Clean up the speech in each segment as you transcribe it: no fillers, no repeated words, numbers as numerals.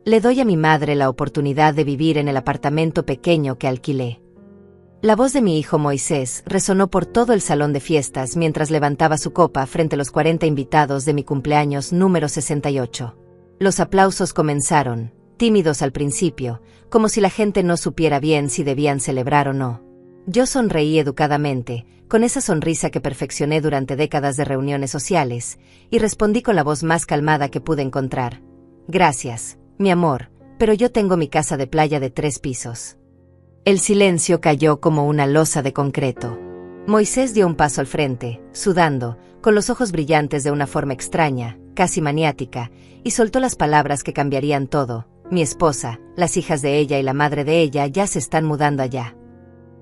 Le doy a mi madre la oportunidad de vivir en el apartamento pequeño que alquilé. La voz de mi hijo Moisés resonó por todo el salón de fiestas mientras levantaba su copa frente a los 40 invitados de mi cumpleaños número 68. Los aplausos comenzaron, tímidos al principio, como si la gente no supiera bien si debían celebrar o no. Yo sonreí educadamente, con esa sonrisa que perfeccioné durante décadas de reuniones sociales, y respondí con la voz más calmada que pude encontrar. Gracias, mi amor, pero yo tengo mi casa de playa de 3 pisos. El silencio cayó como una losa de concreto. Moisés dio un paso al frente, sudando, con los ojos brillantes de una forma extraña, casi maniática, y soltó las palabras que cambiarían todo. Mi esposa, las hijas de ella y la madre de ella ya se están mudando allá.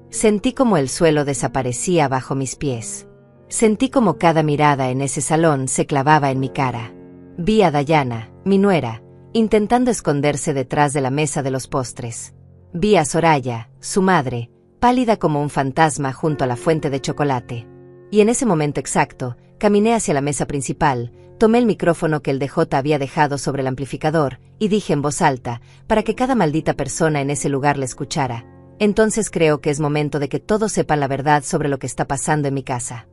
Sentí como el suelo desaparecía bajo mis pies. Sentí como cada mirada en ese salón se clavaba en mi cara. Vi a Dayana, mi nuera, intentando esconderse detrás de la mesa de los postres. Vi a Soraya, su madre, pálida como un fantasma junto a la fuente de chocolate. Y en ese momento exacto, caminé hacia la mesa principal, tomé el micrófono que el DJ había dejado sobre el amplificador, y dije en voz alta, para que cada maldita persona en ese lugar le escuchara. Entonces creo que es momento de que todos sepan la verdad sobre lo que está pasando en mi casa.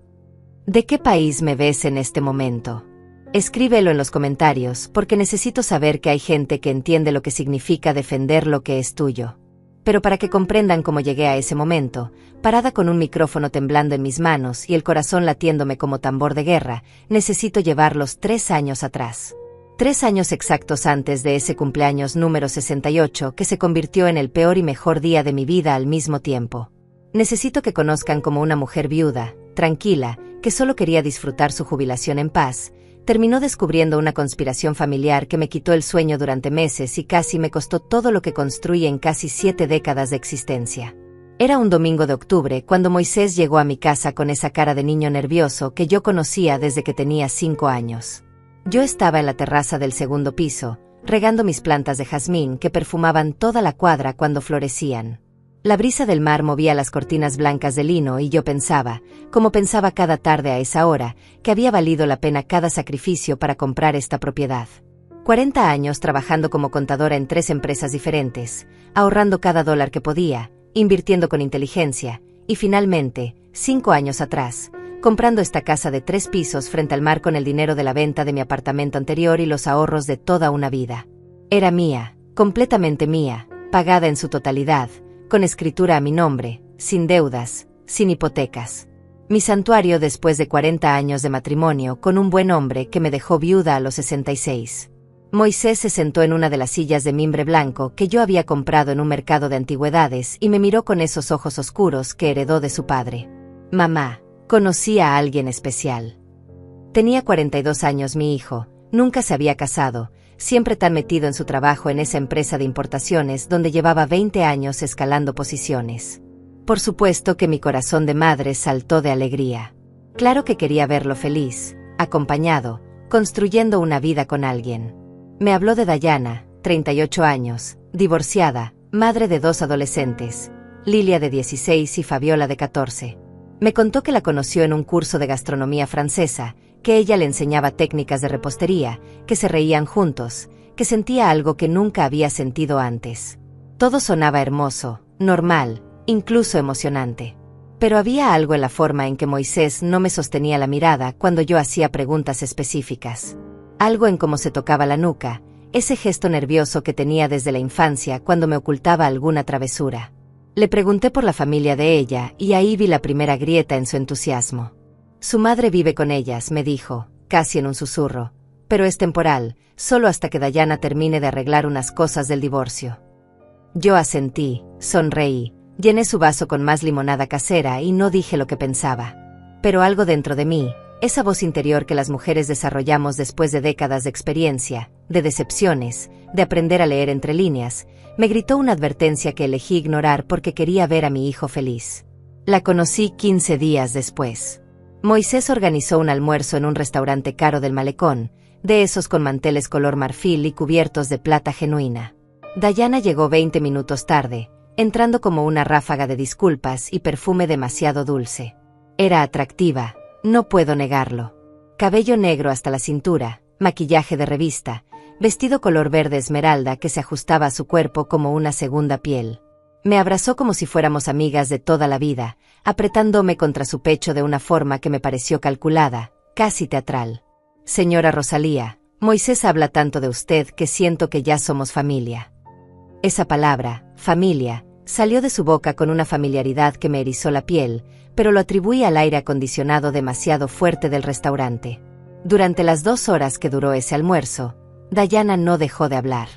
¿De qué país me ves en este momento? Escríbelo en los comentarios, porque necesito saber que hay gente que entiende lo que significa defender lo que es tuyo. Pero para que comprendan cómo llegué a ese momento, parada con un micrófono temblando en mis manos y el corazón latiéndome como tambor de guerra, necesito llevarlos 3 años atrás. 3 años exactos antes de ese cumpleaños número 68 que se convirtió en el peor y mejor día de mi vida al mismo tiempo. Necesito que conozcan como una mujer viuda, tranquila, que solo quería disfrutar su jubilación en paz, terminó descubriendo una conspiración familiar que me quitó el sueño durante meses y casi me costó todo lo que construí en casi 7 décadas de existencia. Era un domingo de octubre cuando Moisés llegó a mi casa con esa cara de niño nervioso que yo conocía desde que tenía 5 años. Yo estaba en la terraza del segundo piso, regando mis plantas de jazmín que perfumaban toda la cuadra cuando florecían. La brisa del mar movía las cortinas blancas de lino y yo pensaba, como pensaba cada tarde a esa hora, que había valido la pena cada sacrificio para comprar esta propiedad. 40 años trabajando como contadora en 3 empresas diferentes, ahorrando cada dólar que podía, invirtiendo con inteligencia, y finalmente, 5 años atrás, comprando esta casa de 3 pisos frente al mar con el dinero de la venta de mi apartamento anterior y los ahorros de toda una vida. Era mía, completamente mía, pagada en su totalidad, con escritura a mi nombre, sin deudas, sin hipotecas. Mi santuario después de 40 años de matrimonio con un buen hombre que me dejó viuda a los 66. Moisés se sentó en una de las sillas de mimbre blanco que yo había comprado en un mercado de antigüedades y me miró con esos ojos oscuros que heredó de su padre. Mamá, conocí a alguien especial. Tenía 42 años mi hijo, nunca se había casado, siempre tan metido en su trabajo en esa empresa de importaciones donde llevaba 20 años escalando posiciones. Por supuesto que mi corazón de madre saltó de alegría. Claro que quería verlo feliz, acompañado, construyendo una vida con alguien. Me habló de Dayana, 38 años, divorciada, madre de 2 adolescentes, Lilia de 16 y Fabiola de 14. Me contó que la conoció en un curso de gastronomía francesa, que ella le enseñaba técnicas de repostería, que se reían juntos, que sentía algo que nunca había sentido antes. Todo sonaba hermoso, normal, incluso emocionante. Pero había algo en la forma en que Moisés no me sostenía la mirada cuando yo hacía preguntas específicas. Algo en cómo se tocaba la nuca, ese gesto nervioso que tenía desde la infancia cuando me ocultaba alguna travesura. Le pregunté por la familia de ella y ahí vi la primera grieta en su entusiasmo. Su madre vive con ellas, me dijo, casi en un susurro, pero es temporal, solo hasta que Dayana termine de arreglar unas cosas del divorcio. Yo asentí, sonreí, llené su vaso con más limonada casera y no dije lo que pensaba. Pero algo dentro de mí, esa voz interior que las mujeres desarrollamos después de décadas de experiencia, de decepciones, de aprender a leer entre líneas, me gritó una advertencia que elegí ignorar porque quería ver a mi hijo feliz. La conocí 15 días después. Moisés organizó un almuerzo en un restaurante caro del malecón, de esos con manteles color marfil y cubiertos de plata genuina. Dayana llegó 20 minutos tarde, entrando como una ráfaga de disculpas y perfume demasiado dulce. Era atractiva, no puedo negarlo. Cabello negro hasta la cintura, maquillaje de revista, vestido color verde esmeralda que se ajustaba a su cuerpo como una segunda piel. Me abrazó como si fuéramos amigas de toda la vida, apretándome contra su pecho de una forma que me pareció calculada, casi teatral. Señora Rosalía, Moisés habla tanto de usted que siento que ya somos familia. Esa palabra, familia, salió de su boca con una familiaridad que me erizó la piel, pero lo atribuí al aire acondicionado demasiado fuerte del restaurante. Durante las 2 horas que duró ese almuerzo, Dayana no dejó de hablar.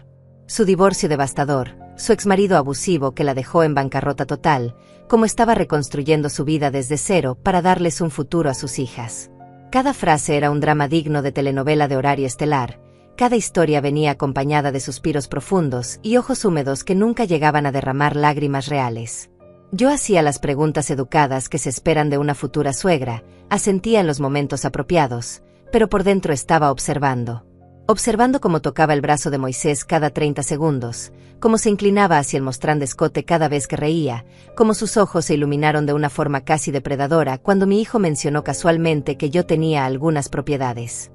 Su divorcio devastador, su exmarido abusivo que la dejó en bancarrota total, cómo estaba reconstruyendo su vida desde cero para darles un futuro a sus hijas. Cada frase era un drama digno de telenovela de horario estelar, cada historia venía acompañada de suspiros profundos y ojos húmedos que nunca llegaban a derramar lágrimas reales. Yo hacía las preguntas educadas que se esperan de una futura suegra, asentía en los momentos apropiados, pero por dentro estaba observando cómo tocaba el brazo de Moisés cada 30 segundos, cómo se inclinaba hacia el mostrán de escote cada vez que reía, cómo sus ojos se iluminaron de una forma casi depredadora cuando mi hijo mencionó casualmente que yo tenía algunas propiedades.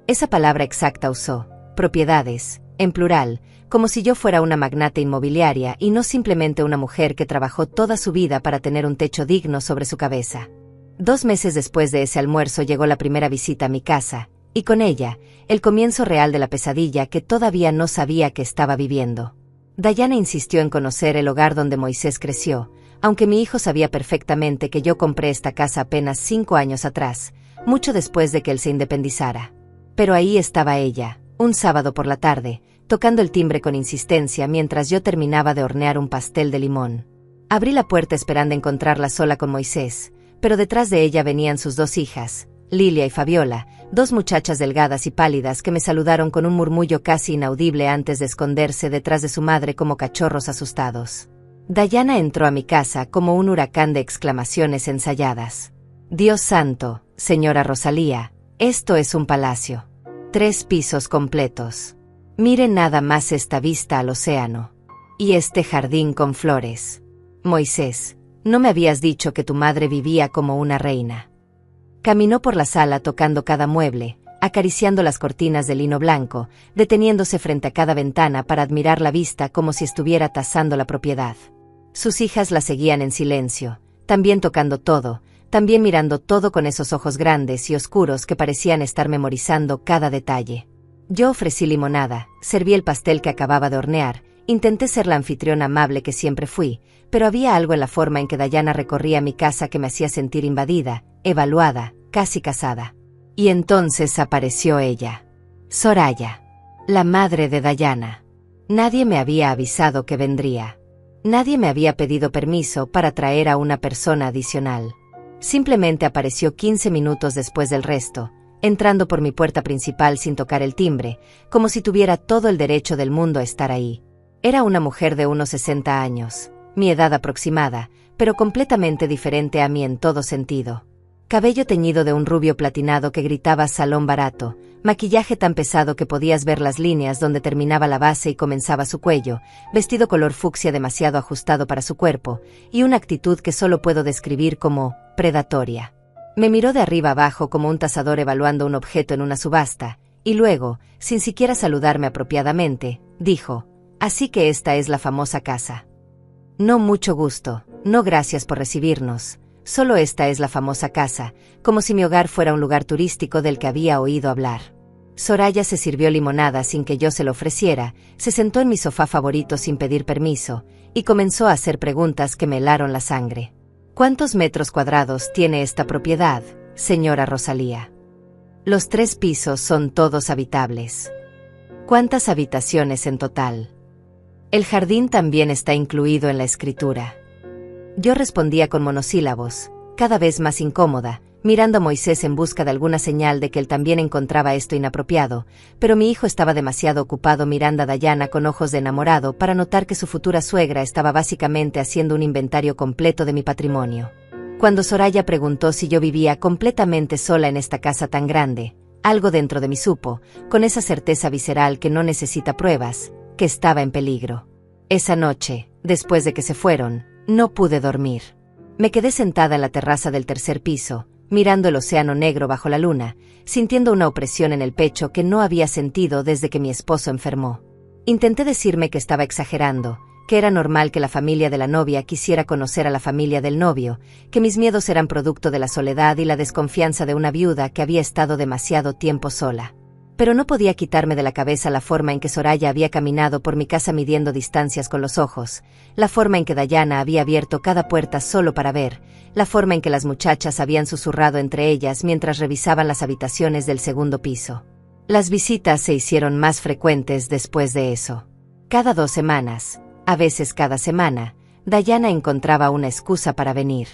Esa palabra exacta usó, propiedades, en plural, como si yo fuera una magnate inmobiliaria y no simplemente una mujer que trabajó toda su vida para tener un techo digno sobre su cabeza. 2 meses después de ese almuerzo llegó la primera visita a mi casa, y con ella, el comienzo real de la pesadilla que todavía no sabía que estaba viviendo. Dayana insistió en conocer el hogar donde Moisés creció, aunque mi hijo sabía perfectamente que yo compré esta casa apenas 5 años atrás, mucho después de que él se independizara. Pero ahí estaba ella, un sábado por la tarde, tocando el timbre con insistencia mientras yo terminaba de hornear un pastel de limón. Abrí la puerta esperando encontrarla sola con Moisés, pero detrás de ella venían sus 2 hijas, Lilia y Fabiola, 2 muchachas delgadas y pálidas que me saludaron con un murmullo casi inaudible antes de esconderse detrás de su madre como cachorros asustados. Dayana entró a mi casa como un huracán de exclamaciones ensayadas. Dios santo, señora Rosalía, esto es un palacio. 3 pisos completos. Mire nada más esta vista al océano. Y este jardín con flores. Moisés, ¿no me habías dicho que tu madre vivía como una reina? Caminó por la sala tocando cada mueble, acariciando las cortinas de lino blanco, deteniéndose frente a cada ventana para admirar la vista como si estuviera tasando la propiedad. Sus hijas la seguían en silencio, también tocando todo, también mirando todo con esos ojos grandes y oscuros que parecían estar memorizando cada detalle. Yo ofrecí limonada, serví el pastel que acababa de hornear, intenté ser la anfitriona amable que siempre fui, pero había algo en la forma en que Dayana recorría mi casa que me hacía sentir invadida, evaluada, casi casada. Y entonces apareció ella. Soraya. La madre de Dayana. Nadie me había avisado que vendría. Nadie me había pedido permiso para traer a una persona adicional. Simplemente apareció 15 minutos después del resto, entrando por mi puerta principal sin tocar el timbre, como si tuviera todo el derecho del mundo a estar ahí. Era una mujer de unos 60 años, mi edad aproximada, pero completamente diferente a mí en todo sentido. Cabello teñido de un rubio platinado que gritaba salón barato, maquillaje tan pesado que podías ver las líneas donde terminaba la base y comenzaba su cuello, vestido color fucsia demasiado ajustado para su cuerpo, y una actitud que solo puedo describir como predatoria. Me miró de arriba abajo como un tasador evaluando un objeto en una subasta, y luego, sin siquiera saludarme apropiadamente, dijo: «Así que esta es la famosa casa». «No, mucho gusto, no gracias por recibirnos. Solo esta es la famosa casa», como si mi hogar fuera un lugar turístico del que había oído hablar. Soraya se sirvió limonada sin que yo se lo ofreciera, se sentó en mi sofá favorito sin pedir permiso, y comenzó a hacer preguntas que me helaron la sangre. «¿Cuántos metros cuadrados tiene esta propiedad, señora Rosalía?» «Los 3 pisos son todos habitables». «¿Cuántas habitaciones en total?» «El jardín también está incluido en la escritura». Yo respondía con monosílabos, cada vez más incómoda, mirando a Moisés en busca de alguna señal de que él también encontraba esto inapropiado, pero mi hijo estaba demasiado ocupado mirando a Dayana con ojos de enamorado para notar que su futura suegra estaba básicamente haciendo un inventario completo de mi patrimonio. Cuando Soraya preguntó si yo vivía completamente sola en esta casa tan grande, algo dentro de mí supo, con esa certeza visceral que no necesita pruebas, que estaba en peligro. Esa noche, después de que se fueron, no pude dormir. Me quedé sentada en la terraza del 3er piso, mirando el océano negro bajo la luna, sintiendo una opresión en el pecho que no había sentido desde que mi esposo enfermó. Intenté decirme que estaba exagerando, que era normal que la familia de la novia quisiera conocer a la familia del novio, que mis miedos eran producto de la soledad y la desconfianza de una viuda que había estado demasiado tiempo sola. Pero no podía quitarme de la cabeza la forma en que Soraya había caminado por mi casa midiendo distancias con los ojos, la forma en que Dayana había abierto cada puerta solo para ver, la forma en que las muchachas habían susurrado entre ellas mientras revisaban las habitaciones del segundo piso. Las visitas se hicieron más frecuentes después de eso. Cada 2 semanas, a veces cada semana, Dayana encontraba una excusa para venir.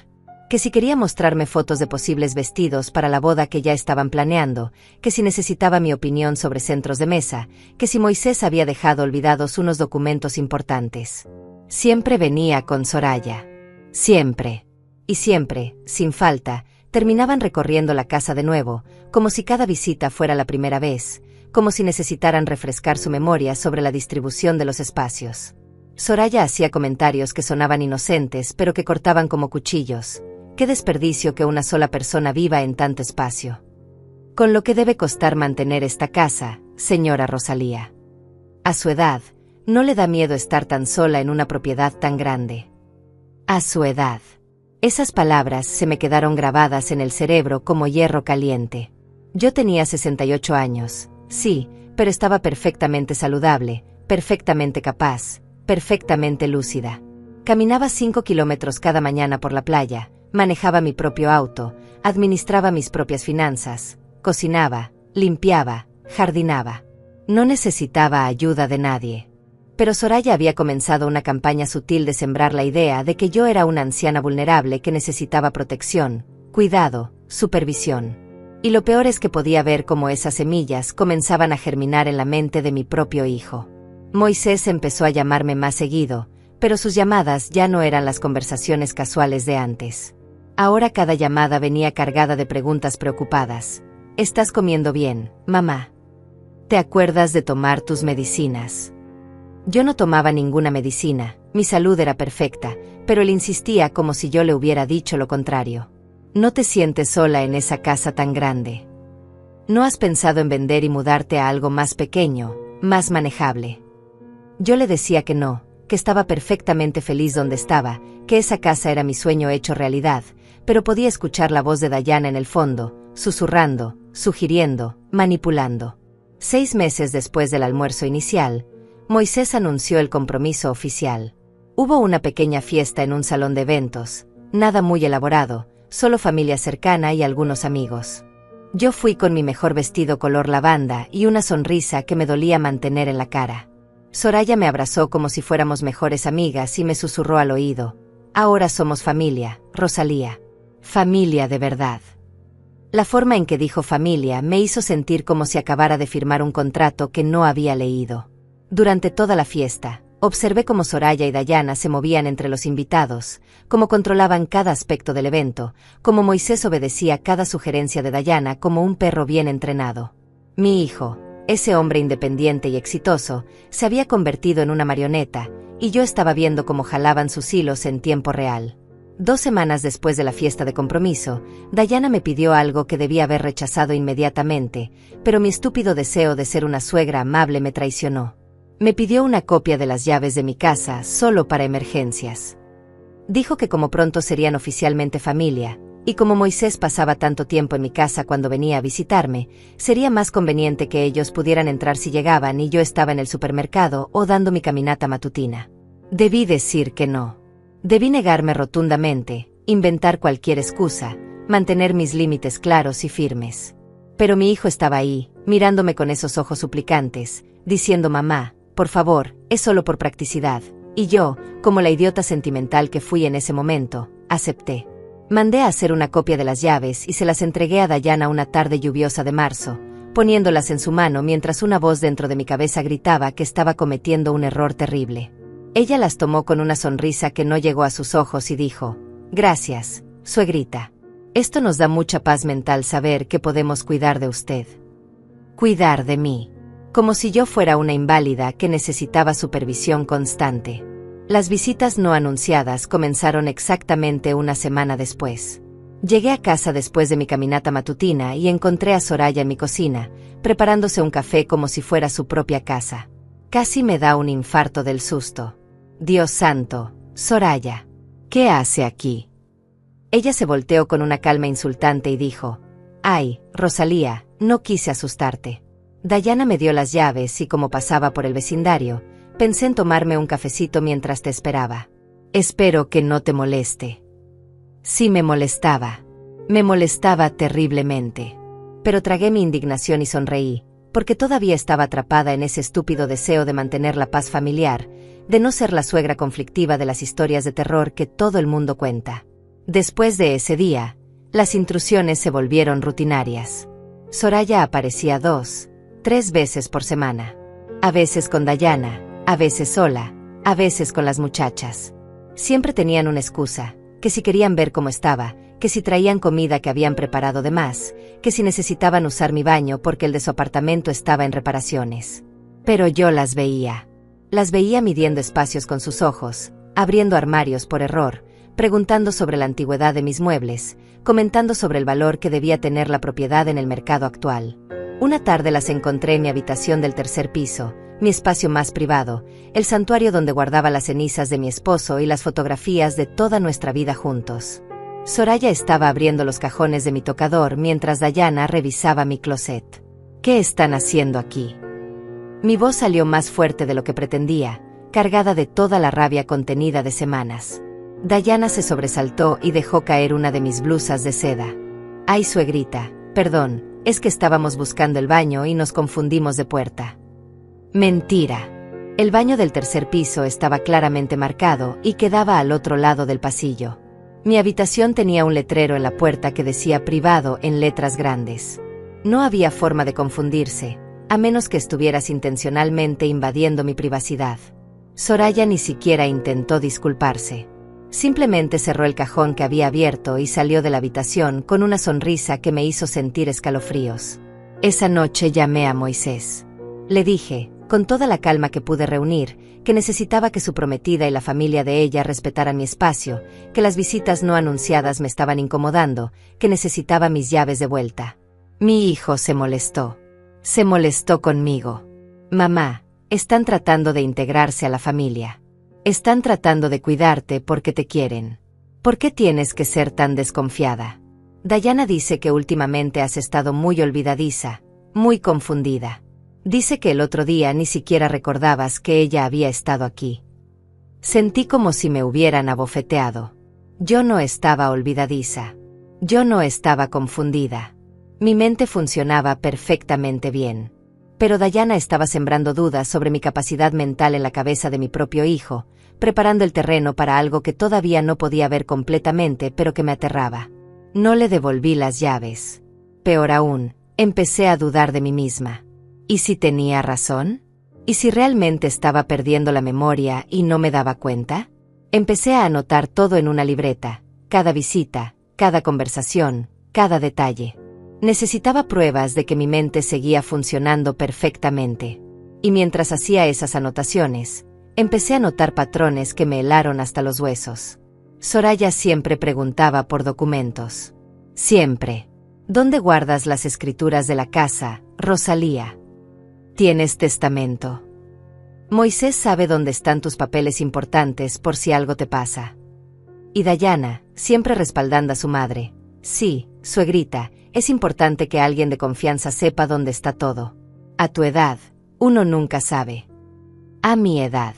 Que si quería mostrarme fotos de posibles vestidos para la boda que ya estaban planeando, que si necesitaba mi opinión sobre centros de mesa, que si Moisés había dejado olvidados unos documentos importantes. Siempre venía con Soraya. Siempre. Y siempre, sin falta, terminaban recorriendo la casa de nuevo, como si cada visita fuera la primera vez, como si necesitaran refrescar su memoria sobre la distribución de los espacios. Soraya hacía comentarios que sonaban inocentes pero que cortaban como cuchillos. Qué desperdicio que una sola persona viva en tanto espacio. Con lo que debe costar mantener esta casa, señora Rosalía. A su edad, no le da miedo estar tan sola en una propiedad tan grande. A su edad. Esas palabras se me quedaron grabadas en el cerebro como hierro caliente. Yo tenía 68 años, sí, pero estaba perfectamente saludable, perfectamente capaz, perfectamente lúcida. Caminaba 5 kilómetros cada mañana por la playa, manejaba mi propio auto, administraba mis propias finanzas, cocinaba, limpiaba, jardinaba. No necesitaba ayuda de nadie. Pero Soraya había comenzado una campaña sutil de sembrar la idea de que yo era una anciana vulnerable que necesitaba protección, cuidado, supervisión. Y lo peor es que podía ver cómo esas semillas comenzaban a germinar en la mente de mi propio hijo. Moisés empezó a llamarme más seguido, pero sus llamadas ya no eran las conversaciones casuales de antes. Ahora cada llamada venía cargada de preguntas preocupadas. ¿Estás comiendo bien, mamá? ¿Te acuerdas de tomar tus medicinas? Yo no tomaba ninguna medicina, mi salud era perfecta, pero él insistía como si yo le hubiera dicho lo contrario. No te sientes sola en esa casa tan grande. ¿No has pensado en vender y mudarte a algo más pequeño, más manejable? Yo le decía que no, que estaba perfectamente feliz donde estaba, que esa casa era mi sueño hecho realidad, pero podía escuchar la voz de Dayana en el fondo, susurrando, sugiriendo, manipulando. 6 meses después del almuerzo inicial, Moisés anunció el compromiso oficial. Hubo una pequeña fiesta en un salón de eventos, nada muy elaborado, solo familia cercana y algunos amigos. Yo fui con mi mejor vestido color lavanda y una sonrisa que me dolía mantener en la cara. Soraya me abrazó como si fuéramos mejores amigas y me susurró al oído: ahora somos familia, Rosalía. Familia de verdad. La forma en que dijo familia me hizo sentir como si acabara de firmar un contrato que no había leído. Durante toda la fiesta, observé cómo Soraya y Dayana se movían entre los invitados, cómo controlaban cada aspecto del evento, cómo Moisés obedecía cada sugerencia de Dayana como un perro bien entrenado. Mi hijo, ese hombre independiente y exitoso, se había convertido en una marioneta, y yo estaba viendo cómo jalaban sus hilos en tiempo real. 2 semanas después de la fiesta de compromiso, Dayana me pidió algo que debía haber rechazado inmediatamente, pero mi estúpido deseo de ser una suegra amable me traicionó. Me pidió una copia de las llaves de mi casa solo para emergencias. Dijo que como pronto serían oficialmente familia, y como Moisés pasaba tanto tiempo en mi casa cuando venía a visitarme, sería más conveniente que ellos pudieran entrar si llegaban y yo estaba en el supermercado o dando mi caminata matutina. Debí decir que no. Debí negarme rotundamente, inventar cualquier excusa, mantener mis límites claros y firmes. Pero mi hijo estaba ahí, mirándome con esos ojos suplicantes, diciendo: mamá, por favor, es solo por practicidad. Y yo, como la idiota sentimental que fui en ese momento, acepté. Mandé a hacer una copia de las llaves y se las entregué a Dayana una tarde lluviosa de marzo, poniéndolas en su mano mientras una voz dentro de mi cabeza gritaba que estaba cometiendo un error terrible. Ella las tomó con una sonrisa que no llegó a sus ojos y dijo: gracias, suegrita. Esto nos da mucha paz mental saber que podemos cuidar de usted. Cuidar de mí. Como si yo fuera una inválida que necesitaba supervisión constante. Las visitas no anunciadas comenzaron exactamente una semana después. Llegué a casa después de mi caminata matutina y encontré a Soraya en mi cocina, preparándose un café como si fuera su propia casa. Casi me da un infarto del susto. Dios santo, Soraya, ¿qué hace aquí? Ella se volteó con una calma insultante y dijo: «Ay, Rosalía, no quise asustarte». Dayana me dio las llaves y como pasaba por el vecindario, pensé en tomarme un cafecito mientras te esperaba. Espero que no te moleste. Sí me molestaba. Me molestaba terriblemente. Pero tragué mi indignación y sonreí, porque todavía estaba atrapada en ese estúpido deseo de mantener la paz familiar, de no ser la suegra conflictiva de las historias de terror que todo el mundo cuenta. Después de ese día, las intrusiones se volvieron rutinarias. Soraya aparecía 2, 3 veces por semana. A veces con Dayana, a veces sola, a veces con las muchachas. Siempre tenían una excusa, que si querían ver cómo estaba, que si traían comida que habían preparado de más, que si necesitaban usar mi baño porque el de su apartamento estaba en reparaciones. Pero yo las veía. Las veía midiendo espacios con sus ojos, abriendo armarios por error, preguntando sobre la antigüedad de mis muebles, comentando sobre el valor que debía tener la propiedad en el mercado actual. Una tarde las encontré en mi habitación del 3er piso, mi espacio más privado, el santuario donde guardaba las cenizas de mi esposo y las fotografías de toda nuestra vida juntos. Soraya estaba abriendo los cajones de mi tocador mientras Dayana revisaba mi closet. ¿Qué están haciendo aquí? Mi voz salió más fuerte de lo que pretendía, cargada de toda la rabia contenida de semanas. Dayana se sobresaltó y dejó caer una de mis blusas de seda. Ay, suegrita, perdón, es que estábamos buscando el baño y nos confundimos de puerta. Mentira. El baño del 3er piso estaba claramente marcado y quedaba al otro lado del pasillo. Mi habitación tenía un letrero en la puerta que decía privado en letras grandes. No había forma de confundirse, a menos que estuvieras intencionalmente invadiendo mi privacidad. Soraya ni siquiera intentó disculparse. Simplemente cerró el cajón que había abierto y salió de la habitación con una sonrisa que me hizo sentir escalofríos. Esa noche llamé a Moisés. Le dije, con toda la calma que pude reunir, que necesitaba que su prometida y la familia de ella respetaran mi espacio, que las visitas no anunciadas me estaban incomodando, que necesitaba mis llaves de vuelta. Mi hijo se molestó. Se molestó conmigo. Mamá, están tratando de integrarse a la familia. Están tratando de cuidarte porque te quieren. ¿Por qué tienes que ser tan desconfiada? Dayana dice que últimamente has estado muy olvidadiza, muy confundida. Dice que el otro día ni siquiera recordabas que ella había estado aquí. Sentí como si me hubieran abofeteado. Yo no estaba olvidadiza. Yo no estaba confundida. Mi mente funcionaba perfectamente bien. Pero Dayana estaba sembrando dudas sobre mi capacidad mental en la cabeza de mi propio hijo, preparando el terreno para algo que todavía no podía ver completamente pero que me aterraba. No le devolví las llaves. Peor aún, empecé a dudar de mí misma. ¿Y si tenía razón? ¿Y si realmente estaba perdiendo la memoria y no me daba cuenta? Empecé a anotar todo en una libreta, cada visita, cada conversación, cada detalle. Necesitaba pruebas de que mi mente seguía funcionando perfectamente. Y mientras hacía esas anotaciones, empecé a notar patrones que me helaron hasta los huesos. Soraya siempre preguntaba por documentos. Siempre. ¿Dónde guardas las escrituras de la casa, Rosalía? ¿Tienes testamento? Moisés sabe dónde están tus papeles importantes por si algo te pasa. Y Dayana, siempre respaldando a su madre. Sí, suegrita, es importante que alguien de confianza sepa dónde está todo. A tu edad, uno nunca sabe. A mi edad.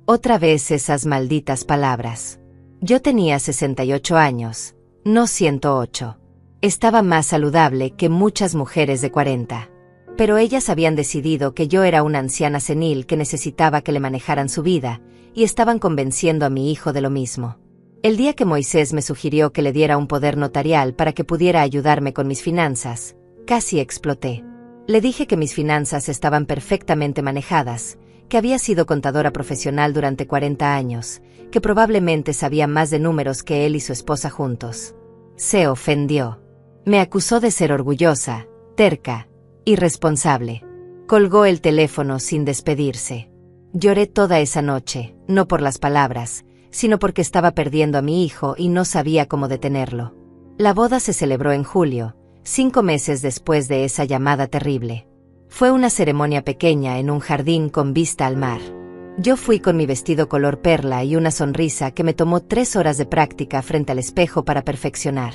Otra vez esas malditas palabras. Yo tenía 68 años, no 108. Estaba más saludable que muchas mujeres de 40. Pero ellas habían decidido que yo era una anciana senil que necesitaba que le manejaran su vida, y estaban convenciendo a mi hijo de lo mismo. El día que Moisés me sugirió que le diera un poder notarial para que pudiera ayudarme con mis finanzas, casi exploté. Le dije que mis finanzas estaban perfectamente manejadas, que había sido contadora profesional durante 40 años, que probablemente sabía más de números que él y su esposa juntos. Se ofendió. Me acusó de ser orgullosa, terca, irresponsable. Colgó el teléfono sin despedirse. Lloré toda esa noche, no por las palabras, sino porque estaba perdiendo a mi hijo y no sabía cómo detenerlo. La boda se celebró en julio, 5 meses después de esa llamada terrible. Fue una ceremonia pequeña en un jardín con vista al mar. Yo fui con mi vestido color perla y una sonrisa que me tomó 3 horas de práctica frente al espejo para perfeccionar.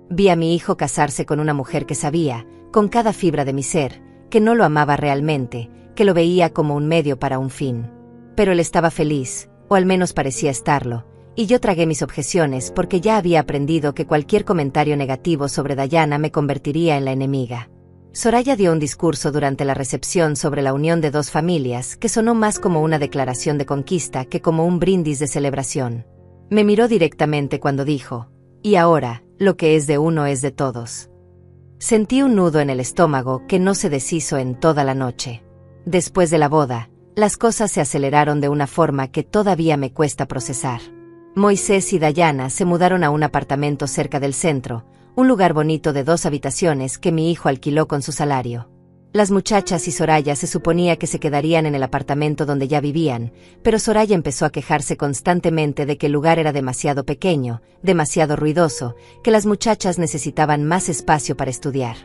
Vi a mi hijo casarse con una mujer que sabía, con cada fibra de mi ser, que no lo amaba realmente, que lo veía como un medio para un fin. Pero él estaba feliz, o al menos parecía estarlo, y yo tragué mis objeciones porque ya había aprendido que cualquier comentario negativo sobre Dayana me convertiría en la enemiga. Soraya dio un discurso durante la recepción sobre la unión de 2 familias que sonó más como una declaración de conquista que como un brindis de celebración. Me miró directamente cuando dijo, «Y ahora, lo que es de uno es de todos». Sentí un nudo en el estómago que no se deshizo en toda la noche. Después de la boda, las cosas se aceleraron de una forma que todavía me cuesta procesar. Moisés y Dayana se mudaron a un apartamento cerca del centro, un lugar bonito de 2 habitaciones que mi hijo alquiló con su salario. Las muchachas y Soraya se suponía que se quedarían en el apartamento donde ya vivían, pero Soraya empezó a quejarse constantemente de que el lugar era demasiado pequeño, demasiado ruidoso, que las muchachas necesitaban más espacio para estudiar.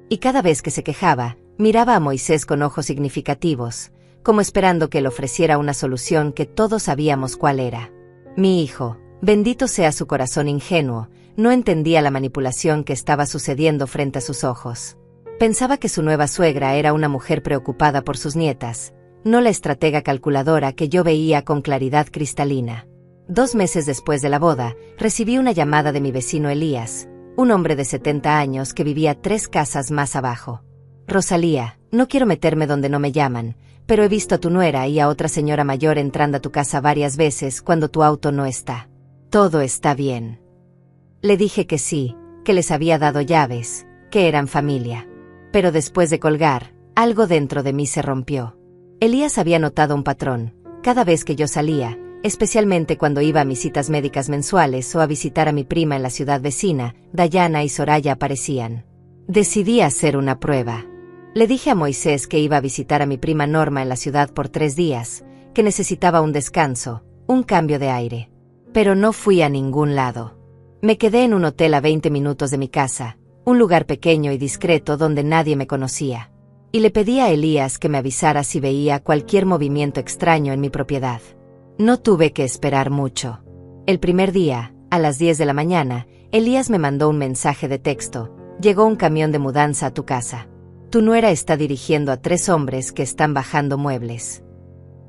Y cada vez que se quejaba, miraba a Moisés con ojos significativos, como esperando que él ofreciera una solución que todos sabíamos cuál era. Mi hijo, bendito sea su corazón ingenuo, no entendía la manipulación que estaba sucediendo frente a sus ojos. Pensaba que su nueva suegra era una mujer preocupada por sus nietas, no la estratega calculadora que yo veía con claridad cristalina. 2 meses después de la boda, recibí una llamada de mi vecino Elías, un hombre de 70 años que vivía 3 casas más abajo. «Rosalía, no quiero meterme donde no me llaman, pero he visto a tu nuera y a otra señora mayor entrando a tu casa varias veces cuando tu auto no está. ¿Todo está bien?». Le dije que sí, que les había dado llaves, que eran familia. Pero después de colgar, algo dentro de mí se rompió. Elías había notado un patrón. Cada vez que yo salía, especialmente cuando iba a mis citas médicas mensuales o a visitar a mi prima en la ciudad vecina, Dayana y Soraya aparecían. Decidí hacer una prueba. Le dije a Moisés que iba a visitar a mi prima Norma en la ciudad por 3 días, que necesitaba un descanso, un cambio de aire. Pero no fui a ningún lado. Me quedé en un hotel a 20 minutos de mi casa, un lugar pequeño y discreto donde nadie me conocía. Y le pedí a Elías que me avisara si veía cualquier movimiento extraño en mi propiedad. No tuve que esperar mucho. El primer día, a las 10 de la mañana, Elías me mandó un mensaje de texto: «Llegó un camión de mudanza a tu casa. Tu nuera está dirigiendo a 3 hombres que están bajando muebles».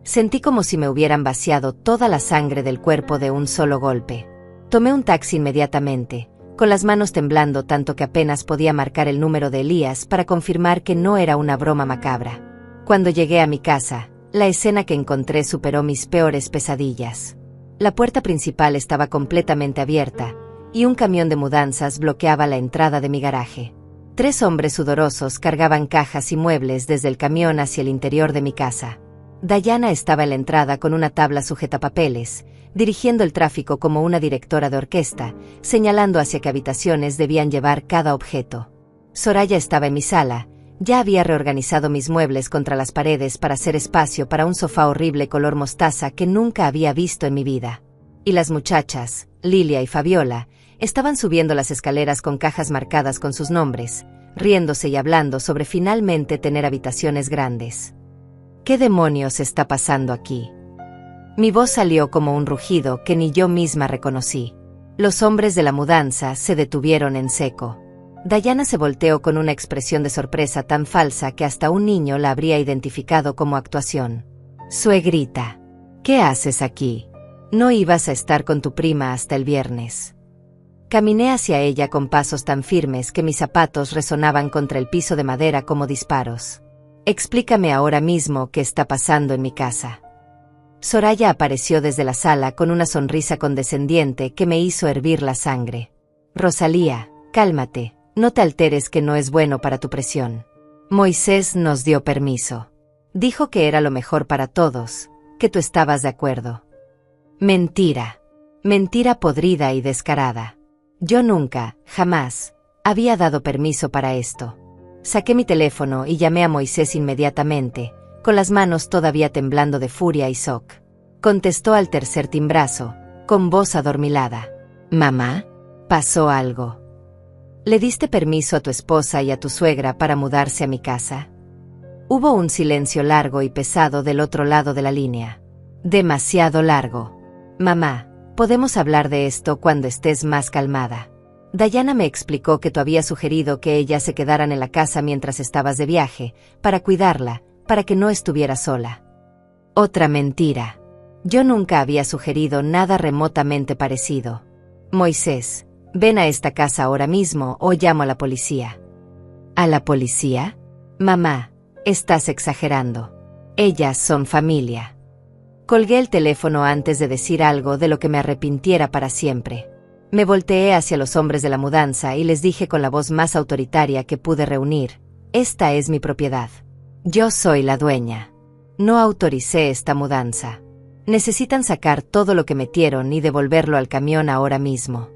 Sentí como si me hubieran vaciado toda la sangre del cuerpo de un solo golpe. Tomé un taxi inmediatamente, con las manos temblando tanto que apenas podía marcar el número de Elías para confirmar que no era una broma macabra. Cuando llegué a mi casa, la escena que encontré superó mis peores pesadillas. La puerta principal estaba completamente abierta, y un camión de mudanzas bloqueaba la entrada de mi garaje. 3 hombres sudorosos cargaban cajas y muebles desde el camión hacia el interior de mi casa. Dayana estaba en la entrada con una tabla sujetapapeles, dirigiendo el tráfico como una directora de orquesta, señalando hacia qué habitaciones debían llevar cada objeto. Soraya estaba en mi sala, ya había reorganizado mis muebles contra las paredes para hacer espacio para un sofá horrible color mostaza que nunca había visto en mi vida. Y las muchachas, Lilia y Fabiola, estaban subiendo las escaleras con cajas marcadas con sus nombres, riéndose y hablando sobre finalmente tener habitaciones grandes. ¿Qué demonios está pasando aquí? Mi voz salió como un rugido que ni yo misma reconocí. Los hombres de la mudanza se detuvieron en seco. Dayana se volteó con una expresión de sorpresa tan falsa que hasta un niño la habría identificado como actuación. «Suegrita, ¿qué haces aquí? No ibas a estar con tu prima hasta el viernes». Caminé hacia ella con pasos tan firmes que mis zapatos resonaban contra el piso de madera como disparos. «Explícame ahora mismo qué está pasando en mi casa». Soraya apareció desde la sala con una sonrisa condescendiente que me hizo hervir la sangre. «Rosalía, cálmate, no te alteres, que no es bueno para tu presión. Moisés nos dio permiso. Dijo que era lo mejor para todos, que tú estabas de acuerdo». «Mentira. Mentira podrida y descarada. Yo nunca, jamás, había dado permiso para esto». Saqué mi teléfono y llamé a Moisés inmediatamente, con las manos todavía temblando de furia y shock. Contestó al tercer timbrazo, con voz adormilada. «Mamá, pasó algo». ¿Le diste permiso a tu esposa y a tu suegra para mudarse a mi casa? Hubo un silencio largo y pesado del otro lado de la línea. Demasiado largo. Mamá, podemos hablar de esto cuando estés más calmada. Diana me explicó que tú habías sugerido que ellas se quedaran en la casa mientras estabas de viaje, para cuidarla, para que no estuviera sola. Otra mentira. Yo nunca había sugerido nada remotamente parecido. Moisés, ven a esta casa ahora mismo o llamo a la policía. ¿A la policía? Mamá, estás exagerando. Ellas son familia. Colgué el teléfono antes de decir algo de lo que me arrepintiera para siempre. Me volteé hacia los hombres de la mudanza y les dije con la voz más autoritaria que pude reunir: esta es mi propiedad. Yo soy la dueña. No autoricé esta mudanza. Necesitan sacar todo lo que metieron y devolverlo al camión ahora mismo.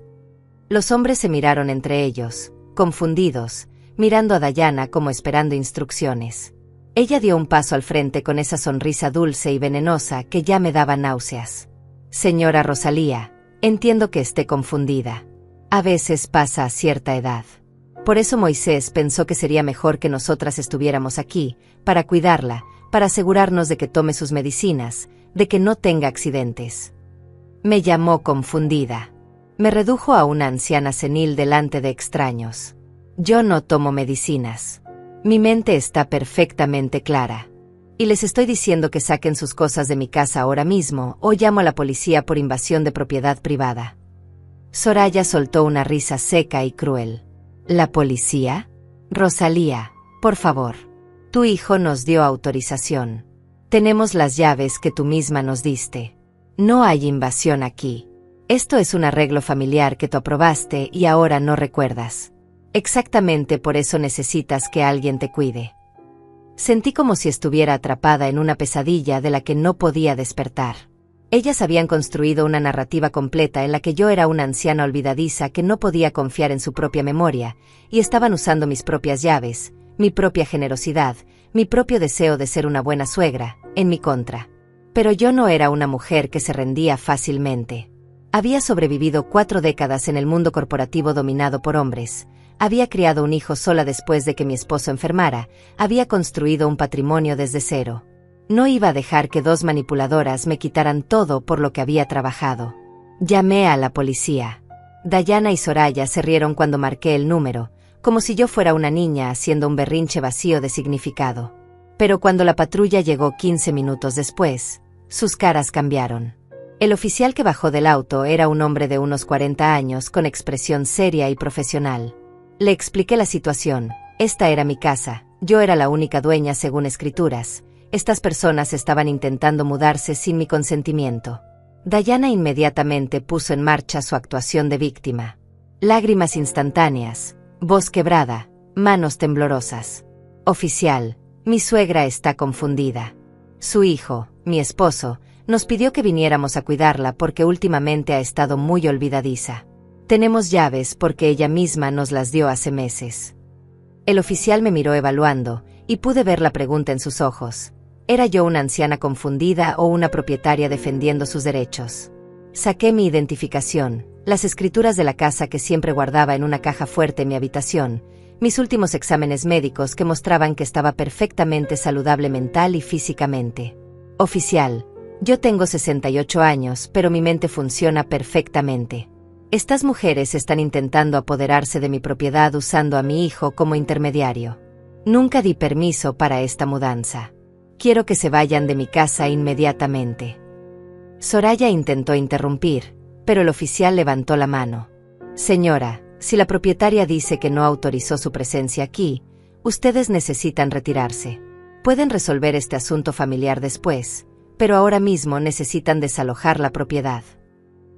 Los hombres se miraron entre ellos, confundidos, mirando a Diana como esperando instrucciones. Ella dio un paso al frente con esa sonrisa dulce y venenosa que ya me daba náuseas. Señora Rosalía, entiendo que esté confundida. A veces pasa a cierta edad. Por eso Moisés pensó que sería mejor que nosotras estuviéramos aquí, para cuidarla, para asegurarnos de que tome sus medicinas, de que no tenga accidentes. Me llamó confundida. Me redujo a una anciana senil delante de extraños. Yo no tomo medicinas. Mi mente está perfectamente clara. Y les estoy diciendo que saquen sus cosas de mi casa ahora mismo o llamo a la policía por invasión de propiedad privada. Soraya soltó una risa seca y cruel. ¿La policía? Rosalía, por favor. Tu hijo nos dio autorización. Tenemos las llaves que tú misma nos diste. No hay invasión aquí. Esto es un arreglo familiar que tú aprobaste y ahora no recuerdas. Exactamente por eso necesitas que alguien te cuide. Sentí como si estuviera atrapada en una pesadilla de la que no podía despertar. Ellas habían construido una narrativa completa en la que yo era una anciana olvidadiza que no podía confiar en su propia memoria, y estaban usando mis propias llaves, mi propia generosidad, mi propio deseo de ser una buena suegra, en mi contra. Pero yo no era una mujer que se rendía fácilmente. Había sobrevivido 4 décadas en el mundo corporativo dominado por hombres. Había criado un hijo sola después de que mi esposo enfermara, había construido un patrimonio desde cero. No iba a dejar que 2 manipuladoras me quitaran todo por lo que había trabajado. Llamé a la policía. Diana y Soraya se rieron cuando marqué el número, como si yo fuera una niña haciendo un berrinche vacío de significado. Pero cuando la patrulla llegó 15 minutos después, sus caras cambiaron. El oficial que bajó del auto era un hombre de unos 40 años con expresión seria y profesional. Le expliqué la situación. Esta era mi casa, yo era la única dueña según escrituras. Estas personas estaban intentando mudarse sin mi consentimiento. Diana inmediatamente puso en marcha su actuación de víctima. Lágrimas instantáneas, voz quebrada, manos temblorosas. Oficial, mi suegra está confundida. Su hijo, mi esposo, nos pidió que viniéramos a cuidarla porque últimamente ha estado muy olvidadiza. Tenemos llaves porque ella misma nos las dio hace meses. El oficial me miró evaluando, y pude ver la pregunta en sus ojos. ¿Era yo una anciana confundida o una propietaria defendiendo sus derechos? Saqué mi identificación, las escrituras de la casa que siempre guardaba en una caja fuerte en mi habitación, mis últimos exámenes médicos que mostraban que estaba perfectamente saludable mental y físicamente. Oficial, yo tengo 68 años, pero mi mente funciona perfectamente. Estas mujeres están intentando apoderarse de mi propiedad usando a mi hijo como intermediario. Nunca di permiso para esta mudanza. Quiero que se vayan de mi casa inmediatamente. Soraya intentó interrumpir, pero el oficial levantó la mano. Señora, si la propietaria dice que no autorizó su presencia aquí, ustedes necesitan retirarse. Pueden resolver este asunto familiar después, pero ahora mismo necesitan desalojar la propiedad.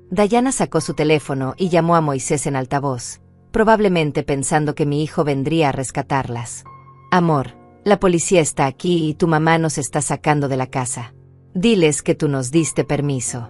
Diana sacó su teléfono y llamó a Moisés en altavoz, probablemente pensando que mi hijo vendría a rescatarlas. Amor, la policía está aquí y tu mamá nos está sacando de la casa. Diles que tú nos diste permiso.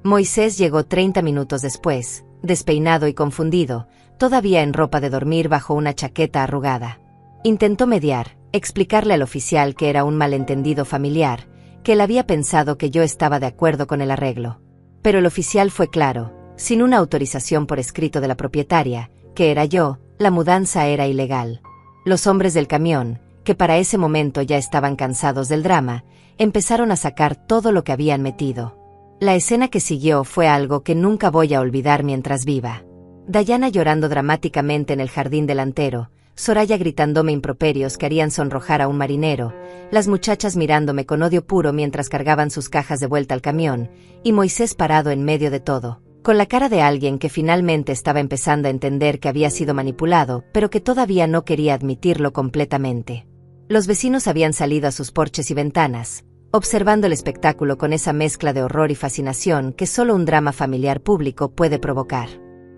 Moisés llegó 30 minutos después, despeinado y confundido, todavía en ropa de dormir bajo una chaqueta arrugada. Intentó mediar, explicarle al oficial que era un malentendido familiar, que él había pensado que yo estaba de acuerdo con el arreglo. Pero el oficial fue claro, sin una autorización por escrito de la propietaria, que era yo, La mudanza era ilegal. Los hombres del camión, que para ese momento ya estaban cansados del drama, empezaron a sacar todo lo que habían metido. La escena que siguió fue algo que nunca voy a olvidar mientras viva. Dayana llorando dramáticamente en el jardín delantero, Soraya gritándome improperios que harían sonrojar a un marinero, las muchachas mirándome con odio puro mientras cargaban sus cajas de vuelta al camión, y Moisés parado en medio de todo, con la cara de alguien que finalmente estaba empezando a entender que había sido manipulado, pero que todavía no quería admitirlo completamente. Los vecinos habían salido a sus porches y ventanas, observando el espectáculo con esa mezcla de horror y fascinación que solo un drama familiar público puede provocar.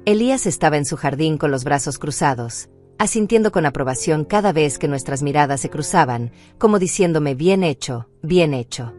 Elías estaba en su jardín con los brazos cruzados, asintiendo con aprobación cada vez que nuestras miradas se cruzaban, como diciéndome bien hecho, bien hecho.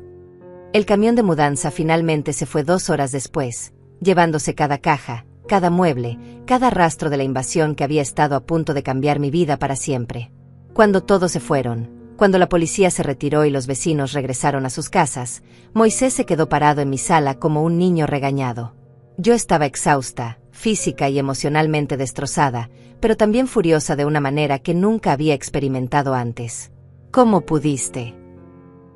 El camión de mudanza finalmente se fue 2 horas después, llevándose cada caja, cada mueble, cada rastro de la invasión que había estado a punto de cambiar mi vida para siempre. Cuando todos se fueron, cuando la policía se retiró y los vecinos regresaron a sus casas, Moisés se quedó parado en mi sala como un niño regañado. Yo estaba exhausta, física y emocionalmente destrozada, pero también furiosa de una manera que nunca había experimentado antes. ¿Cómo pudiste?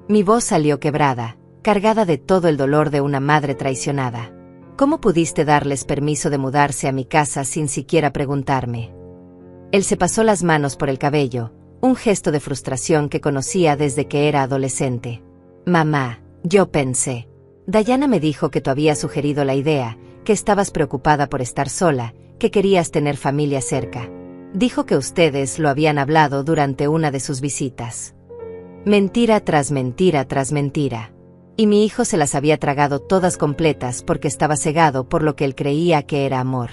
Mi voz salió quebrada, cargada de todo el dolor de una madre traicionada. ¿Cómo pudiste darles permiso de mudarse a mi casa sin siquiera preguntarme? Él se pasó las manos por el cabello, un gesto de frustración que conocía desde que era adolescente. Mamá, yo pensé. Dayana me dijo que tú habías sugerido la idea, que estabas preocupada por estar sola, que querías tener familia cerca. Dijo que ustedes lo habían hablado durante una de sus visitas. Mentira tras mentira tras mentira. Y mi hijo se las había tragado todas completas porque estaba cegado por lo que él creía que era amor.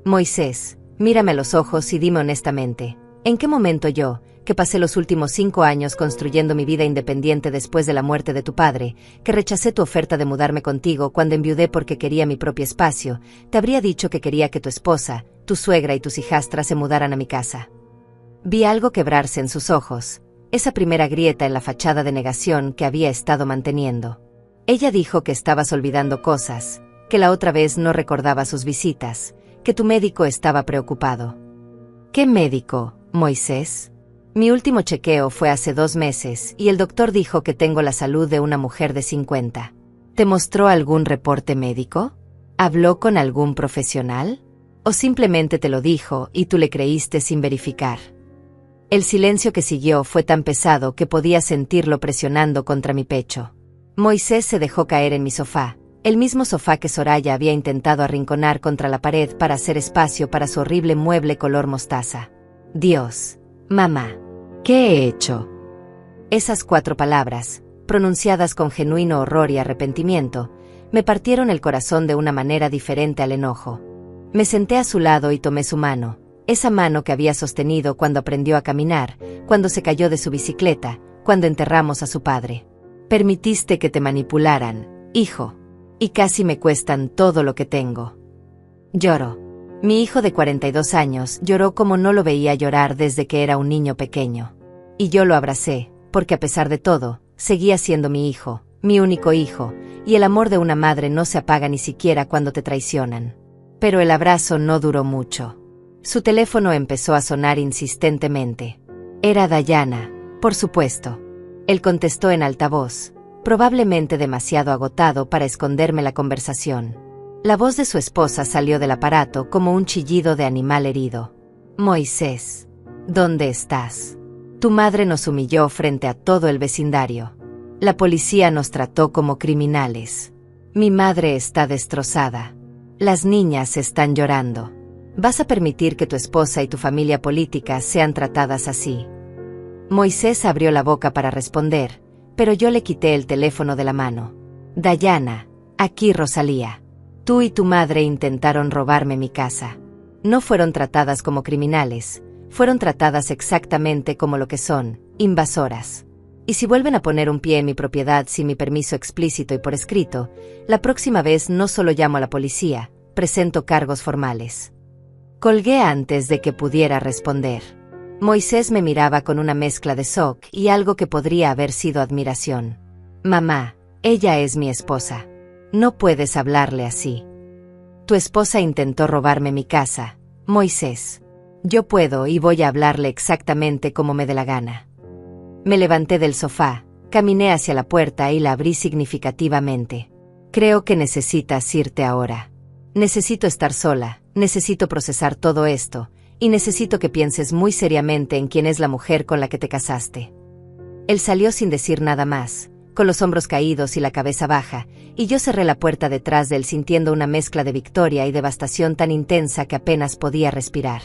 Moisés, mírame a los ojos y dime honestamente, ¿en qué momento yo, que pasé los últimos 5 años construyendo mi vida independiente después de la muerte de tu padre, que rechacé tu oferta de mudarme contigo cuando enviudé porque quería mi propio espacio, te habría dicho que quería que tu esposa, tu suegra y tus hijastras se mudaran a mi casa? Vi algo quebrarse en sus ojos, esa primera grieta en la fachada de negación que había estado manteniendo. Ella dijo que estabas olvidando cosas, que la otra vez no recordaba sus visitas, que tu médico estaba preocupado. ¿Qué médico, Moisés? Mi último chequeo fue hace 2 meses y el doctor dijo que tengo la salud de una mujer de 50. ¿Te mostró algún reporte médico? ¿Habló con algún profesional? ¿O simplemente te lo dijo y tú le creíste sin verificar? El silencio que siguió fue tan pesado que podía sentirlo presionando contra mi pecho. Moisés se dejó caer en mi sofá, el mismo sofá que Soraya había intentado arrinconar contra la pared para hacer espacio para su horrible mueble color mostaza. Dios, mamá, ¿qué he hecho? Esas 4 palabras, pronunciadas con genuino horror y arrepentimiento, me partieron el corazón de una manera diferente al enojo. Me senté a su lado y tomé su mano, esa mano que había sostenido cuando aprendió a caminar, cuando se cayó de su bicicleta, cuando enterramos a su padre. Permitiste que te manipularan, hijo, y casi me cuestan todo lo que tengo. Lloro. Mi hijo de 42 años lloró como no lo veía llorar desde que era un niño pequeño. Y yo lo abracé, porque a pesar de todo, seguía siendo mi hijo, mi único hijo, y el amor de una madre no se apaga ni siquiera cuando te traicionan. Pero el abrazo no duró mucho. Su teléfono empezó a sonar insistentemente. Era Dayana, por supuesto. Él contestó en altavoz, probablemente demasiado agotado para esconderme la conversación. La voz de su esposa salió del aparato como un chillido de animal herido. Moisés, ¿dónde estás? Tu madre nos humilló frente a todo el vecindario. La policía nos trató como criminales. Mi madre está destrozada. Las niñas están llorando. ¿Vas a permitir que tu esposa y tu familia política sean tratadas así? Moisés abrió la boca para responder, pero yo le quité el teléfono de la mano. Dayana, aquí Rosalía. Tú y tu madre intentaron robarme mi casa. No fueron tratadas como criminales, fueron tratadas exactamente como lo que son, invasoras. Y si vuelven a poner un pie en mi propiedad sin mi permiso explícito y por escrito, la próxima vez no solo llamo a la policía, presento cargos formales. Colgué antes de que pudiera responder. Moisés me miraba con una mezcla de shock y algo que podría haber sido admiración. Mamá, ella es mi esposa. No puedes hablarle así. Tu esposa intentó robarme mi casa, Moisés. Yo puedo y voy a hablarle exactamente como me dé la gana. Me levanté del sofá, caminé hacia la puerta y la abrí significativamente. Creo que necesitas irte ahora. Necesito estar sola, necesito procesar todo esto, y necesito que pienses muy seriamente en quién es la mujer con la que te casaste. Él salió sin decir nada más, con los hombros caídos y la cabeza baja, y yo cerré la puerta detrás de él sintiendo una mezcla de victoria y devastación tan intensa que apenas podía respirar.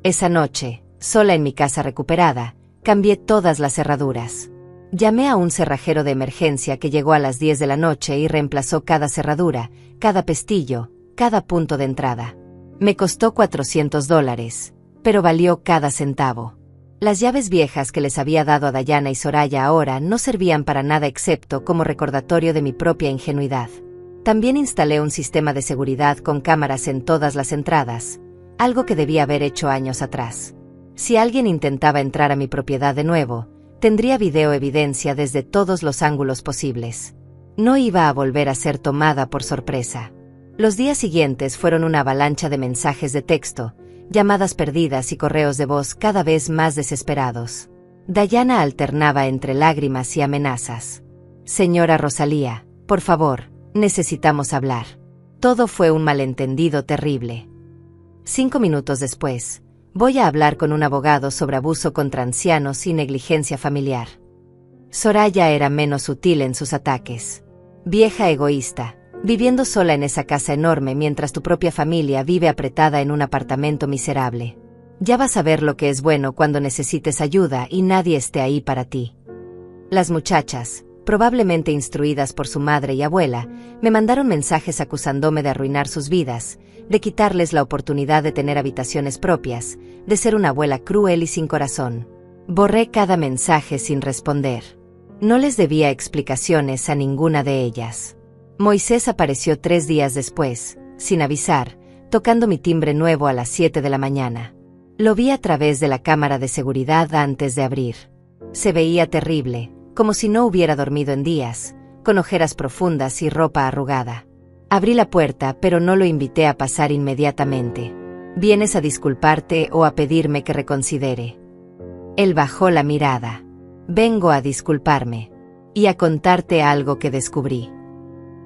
Esa noche, sola en mi casa recuperada, cambié todas las cerraduras. Llamé a un cerrajero de emergencia que llegó a las 10 de la noche y reemplazó cada cerradura, cada pestillo, cada punto de entrada. Me costó $400, pero valió cada centavo. Las llaves viejas que les había dado a Dayana y Soraya ahora no servían para nada excepto como recordatorio de mi propia ingenuidad. También instalé un sistema de seguridad con cámaras en todas las entradas, algo que debía haber hecho años atrás. Si alguien intentaba entrar a mi propiedad de nuevo, tendría video evidencia desde todos los ángulos posibles. No iba a volver a ser tomada por sorpresa. Los días siguientes fueron una avalancha de mensajes de texto, llamadas perdidas y correos de voz cada vez más desesperados. Dayana alternaba entre lágrimas y amenazas. Señora Rosalía, por favor, necesitamos hablar. Todo fue un malentendido terrible. 5 minutos después, voy a hablar con un abogado sobre abuso contra ancianos y negligencia familiar. Soraya era menos sutil en sus ataques. Vieja egoísta, viviendo sola en esa casa enorme mientras tu propia familia vive apretada en un apartamento miserable. Ya vas a ver lo que es bueno cuando necesites ayuda y nadie esté ahí para ti. Las muchachas, probablemente instruidas por su madre y abuela, me mandaron mensajes acusándome de arruinar sus vidas, de quitarles la oportunidad de tener habitaciones propias, de ser una abuela cruel y sin corazón. Borré cada mensaje sin responder. No les debía explicaciones a ninguna de ellas. Moisés apareció 3 días después, sin avisar, tocando mi timbre nuevo a las 7 de la mañana. Lo vi a través de la cámara de seguridad antes de abrir. Se veía terrible, como si no hubiera dormido en días, con ojeras profundas y ropa arrugada. Abrí la puerta, pero no lo invité a pasar inmediatamente. ¿Vienes a disculparte o a pedirme que reconsidere? Él bajó la mirada. Vengo a disculparme. Y a contarte algo que descubrí.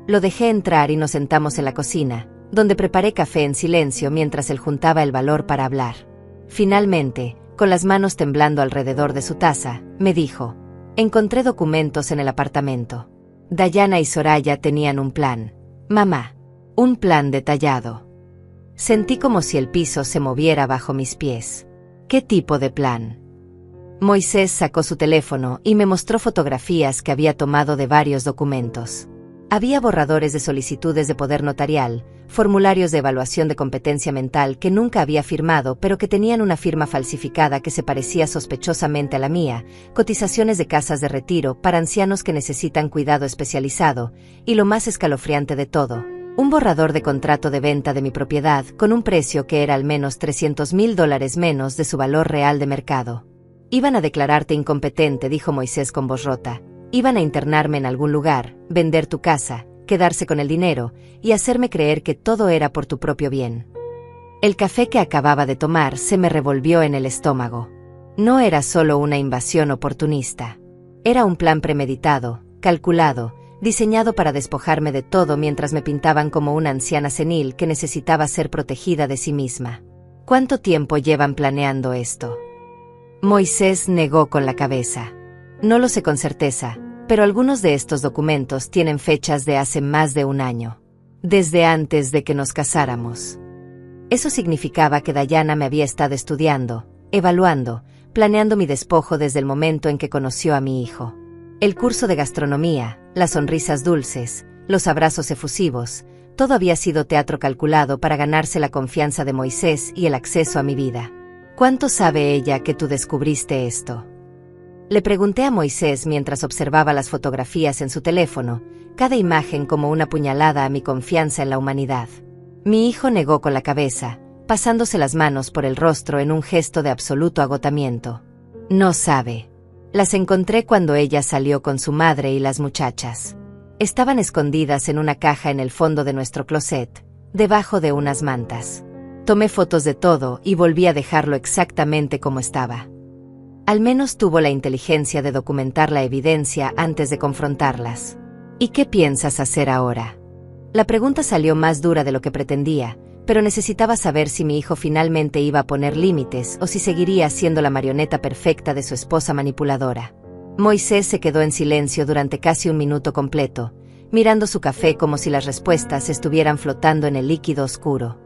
Lo dejé entrar y nos sentamos en la cocina, donde preparé café en silencio mientras él juntaba el valor para hablar. Finalmente, con las manos temblando alrededor de su taza, me dijo: encontré documentos en el apartamento. Dayana y Soraya tenían un plan. Mamá. Un plan detallado. Sentí como si el piso se moviera bajo mis pies. ¿Qué tipo de plan? Moisés sacó su teléfono y me mostró fotografías que había tomado de varios documentos. Había borradores de solicitudes de poder notarial, formularios de evaluación de competencia mental que nunca había firmado pero que tenían una firma falsificada que se parecía sospechosamente a la mía, cotizaciones de casas de retiro para ancianos que necesitan cuidado especializado, y lo más escalofriante de todo, un borrador de contrato de venta de mi propiedad con un precio que era al menos $300,000 menos de su valor real de mercado. Iban a declararte incompetente, dijo Moisés con voz rota. Iban a internarme en algún lugar, vender tu casa, quedarse con el dinero, y hacerme creer que todo era por tu propio bien. El café que acababa de tomar se me revolvió en el estómago. No era solo una invasión oportunista. Era un plan premeditado, calculado, diseñado para despojarme de todo mientras me pintaban como una anciana senil que necesitaba ser protegida de sí misma. ¿Cuánto tiempo llevan planeando esto? Moisés negó con la cabeza. No lo sé con certeza, pero algunos de estos documentos tienen fechas de hace más de 1 año. Desde antes de que nos casáramos. Eso significaba que Dayana me había estado estudiando, evaluando, planeando mi despojo desde el momento en que conoció a mi hijo. El curso de gastronomía, las sonrisas dulces, los abrazos efusivos, todo había sido teatro calculado para ganarse la confianza de Moisés y el acceso a mi vida. ¿Cuánto sabe ella que tú descubriste esto? Le pregunté a Moisés mientras observaba las fotografías en su teléfono, cada imagen como una puñalada a mi confianza en la humanidad. Mi hijo negó con la cabeza, pasándose las manos por el rostro en un gesto de absoluto agotamiento. No sabe. Las encontré cuando ella salió con su madre y las muchachas. Estaban escondidas en una caja en el fondo de nuestro closet, debajo de unas mantas. Tomé fotos de todo y volví a dejarlo exactamente como estaba. Al menos tuvo la inteligencia de documentar la evidencia antes de confrontarlas. ¿Y qué piensas hacer ahora? La pregunta salió más dura de lo que pretendía, pero necesitaba saber si mi hijo finalmente iba a poner límites o si seguiría siendo la marioneta perfecta de su esposa manipuladora. Moisés se quedó en silencio durante casi un minuto completo, mirando su café como si las respuestas estuvieran flotando en el líquido oscuro.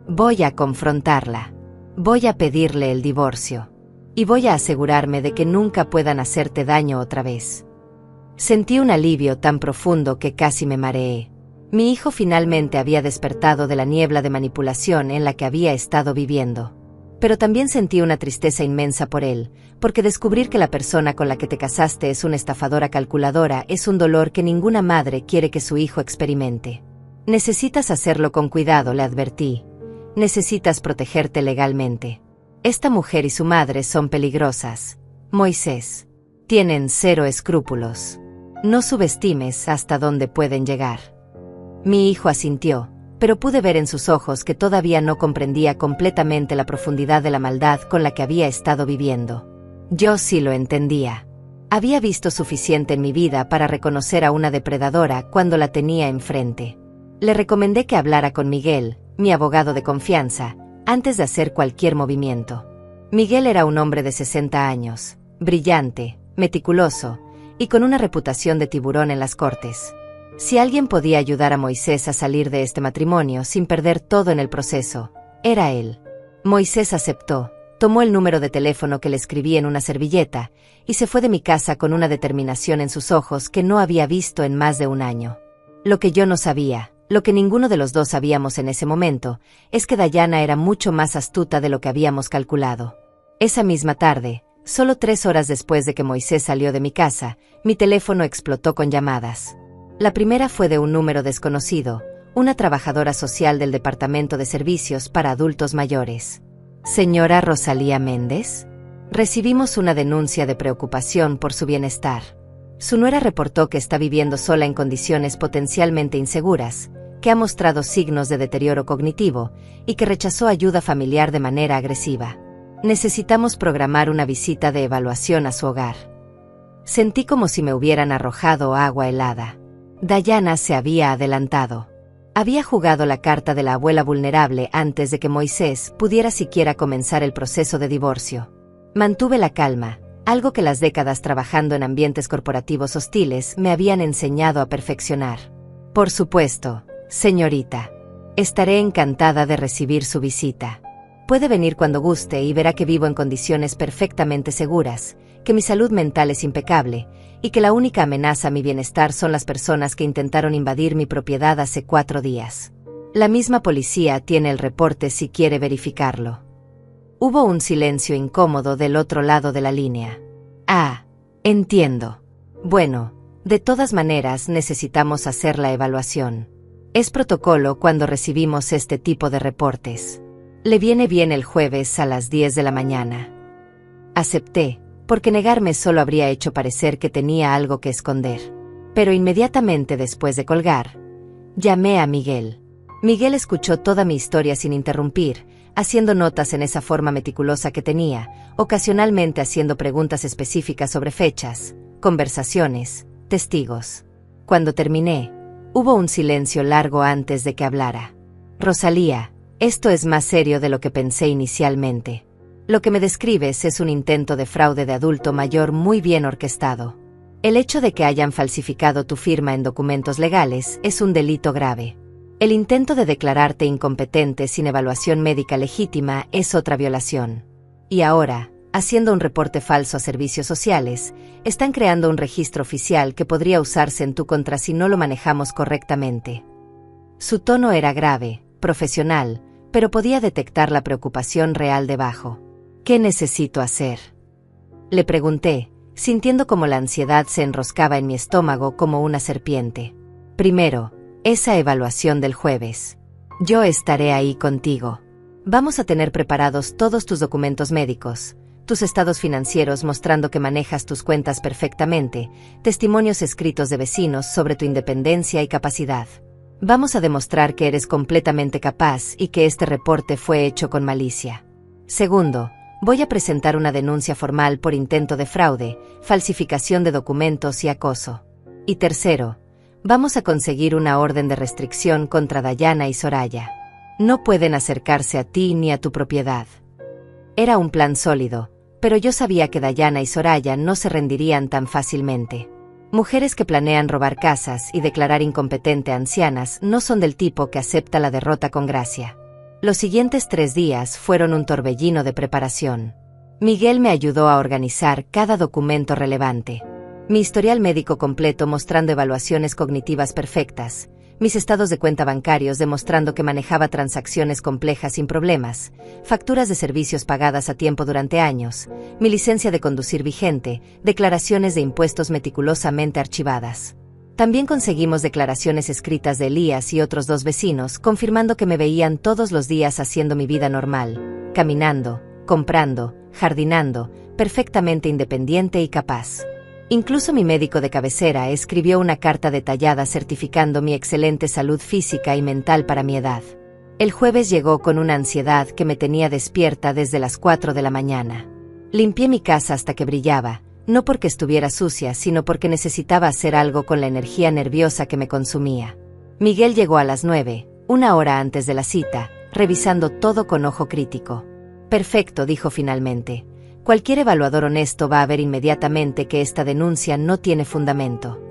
Voy a confrontarla. Voy a pedirle el divorcio. Y voy a asegurarme de que nunca puedan hacerte daño otra vez. Sentí un alivio tan profundo que casi me mareé. Mi hijo finalmente había despertado de la niebla de manipulación en la que había estado viviendo. Pero también sentí una tristeza inmensa por él, porque descubrir que la persona con la que te casaste es una estafadora calculadora es un dolor que ninguna madre quiere que su hijo experimente. Necesitas hacerlo con cuidado, le advertí. Necesitas protegerte legalmente. Esta mujer y su madre son peligrosas. Moisés. Tienen 0 escrúpulos. No subestimes hasta dónde pueden llegar. Mi hijo asintió, pero pude ver en sus ojos que todavía no comprendía completamente la profundidad de la maldad con la que había estado viviendo. Yo sí lo entendía. Había visto suficiente en mi vida para reconocer a una depredadora cuando la tenía enfrente. Le recomendé que hablara con Miguel, mi abogado de confianza, antes de hacer cualquier movimiento. Miguel era un hombre de 60 años, brillante, meticuloso, y con una reputación de tiburón en las cortes. Si alguien podía ayudar a Moisés a salir de este matrimonio sin perder todo en el proceso, era él. Moisés aceptó, tomó el número de teléfono que le escribí en una servilleta, y se fue de mi casa con una determinación en sus ojos que no había visto en más de un año. Lo que yo no sabía, lo que ninguno de los dos sabíamos en ese momento, es que Dayana era mucho más astuta de lo que habíamos calculado. Esa misma tarde, solo 3 horas después de que Moisés salió de mi casa, mi teléfono explotó con llamadas. La primera fue de un número desconocido, una trabajadora social del Departamento de Servicios para Adultos Mayores. ¿Señora Rosalía Méndez? Recibimos una denuncia de preocupación por su bienestar. Su nuera reportó que está viviendo sola en condiciones potencialmente inseguras, que ha mostrado signos de deterioro cognitivo y que rechazó ayuda familiar de manera agresiva. Necesitamos programar una visita de evaluación a su hogar. Sentí como si me hubieran arrojado agua helada. Dayana se había adelantado. Había jugado la carta de la abuela vulnerable antes de que Moisés pudiera siquiera comenzar el proceso de divorcio. Mantuve la calma, algo que las décadas trabajando en ambientes corporativos hostiles me habían enseñado a perfeccionar. Por supuesto, señorita. Estaré encantada de recibir su visita. Puede venir cuando guste y verá que vivo en condiciones perfectamente seguras, que mi salud mental es impecable, y que la única amenaza a mi bienestar son las personas que intentaron invadir mi propiedad hace 4 días. La misma policía tiene el reporte si quiere verificarlo. Hubo un silencio incómodo del otro lado de la línea. Ah, entiendo. Bueno, de todas maneras necesitamos hacer la evaluación. Es protocolo cuando recibimos este tipo de reportes. Le viene bien el jueves a las 10 de la mañana. Acepté, porque negarme solo habría hecho parecer que tenía algo que esconder. Pero inmediatamente después de colgar, llamé a Miguel. Miguel escuchó toda mi historia sin interrumpir, haciendo notas en esa forma meticulosa que tenía, ocasionalmente haciendo preguntas específicas sobre fechas, conversaciones, testigos. Cuando terminé, hubo un silencio largo antes de que hablara. Rosalía, esto es más serio de lo que pensé inicialmente. Lo que me describes es un intento de fraude de adulto mayor muy bien orquestado. El hecho de que hayan falsificado tu firma en documentos legales es un delito grave. El intento de declararte incompetente sin evaluación médica legítima es otra violación. Y ahora, haciendo un reporte falso a servicios sociales, están creando un registro oficial que podría usarse en tu contra si no lo manejamos correctamente. Su tono era grave, profesional, pero podía detectar la preocupación real debajo. ¿Qué necesito hacer?, le pregunté, sintiendo como la ansiedad se enroscaba en mi estómago como una serpiente. Primero, esa evaluación del jueves. Yo estaré ahí contigo. Vamos a tener preparados todos tus documentos médicos, tus estados financieros mostrando que manejas tus cuentas perfectamente, testimonios escritos de vecinos sobre tu independencia y capacidad. Vamos a demostrar que eres completamente capaz y que este reporte fue hecho con malicia. Segundo, voy a presentar una denuncia formal por intento de fraude, falsificación de documentos y acoso. Y tercero, vamos a conseguir una orden de restricción contra Dayana y Soraya. No pueden acercarse a ti ni a tu propiedad. Era un plan sólido, pero yo sabía que Dayana y Soraya no se rendirían tan fácilmente. Mujeres que planean robar casas y declarar incompetente a ancianas no son del tipo que acepta la derrota con gracia. Los siguientes 3 días fueron un torbellino de preparación. Miguel me ayudó a organizar cada documento relevante. Mi historial médico completo mostrando evaluaciones cognitivas perfectas, mis estados de cuenta bancarios demostrando que manejaba transacciones complejas sin problemas, facturas de servicios pagadas a tiempo durante años, mi licencia de conducir vigente, declaraciones de impuestos meticulosamente archivadas. También conseguimos declaraciones escritas de Elías y otros 2 vecinos, confirmando que me veían todos los días haciendo mi vida normal, caminando, comprando, jardinando, perfectamente independiente y capaz. Incluso mi médico de cabecera escribió una carta detallada certificando mi excelente salud física y mental para mi edad. El jueves llegó con una ansiedad que me tenía despierta desde las 4 de la mañana. Limpié mi casa hasta que brillaba, no porque estuviera sucia, sino porque necesitaba hacer algo con la energía nerviosa que me consumía. Miguel llegó a las 9, 1 hora antes de la cita, revisando todo con ojo crítico. Perfecto, dijo finalmente. Cualquier evaluador honesto va a ver inmediatamente que esta denuncia no tiene fundamento.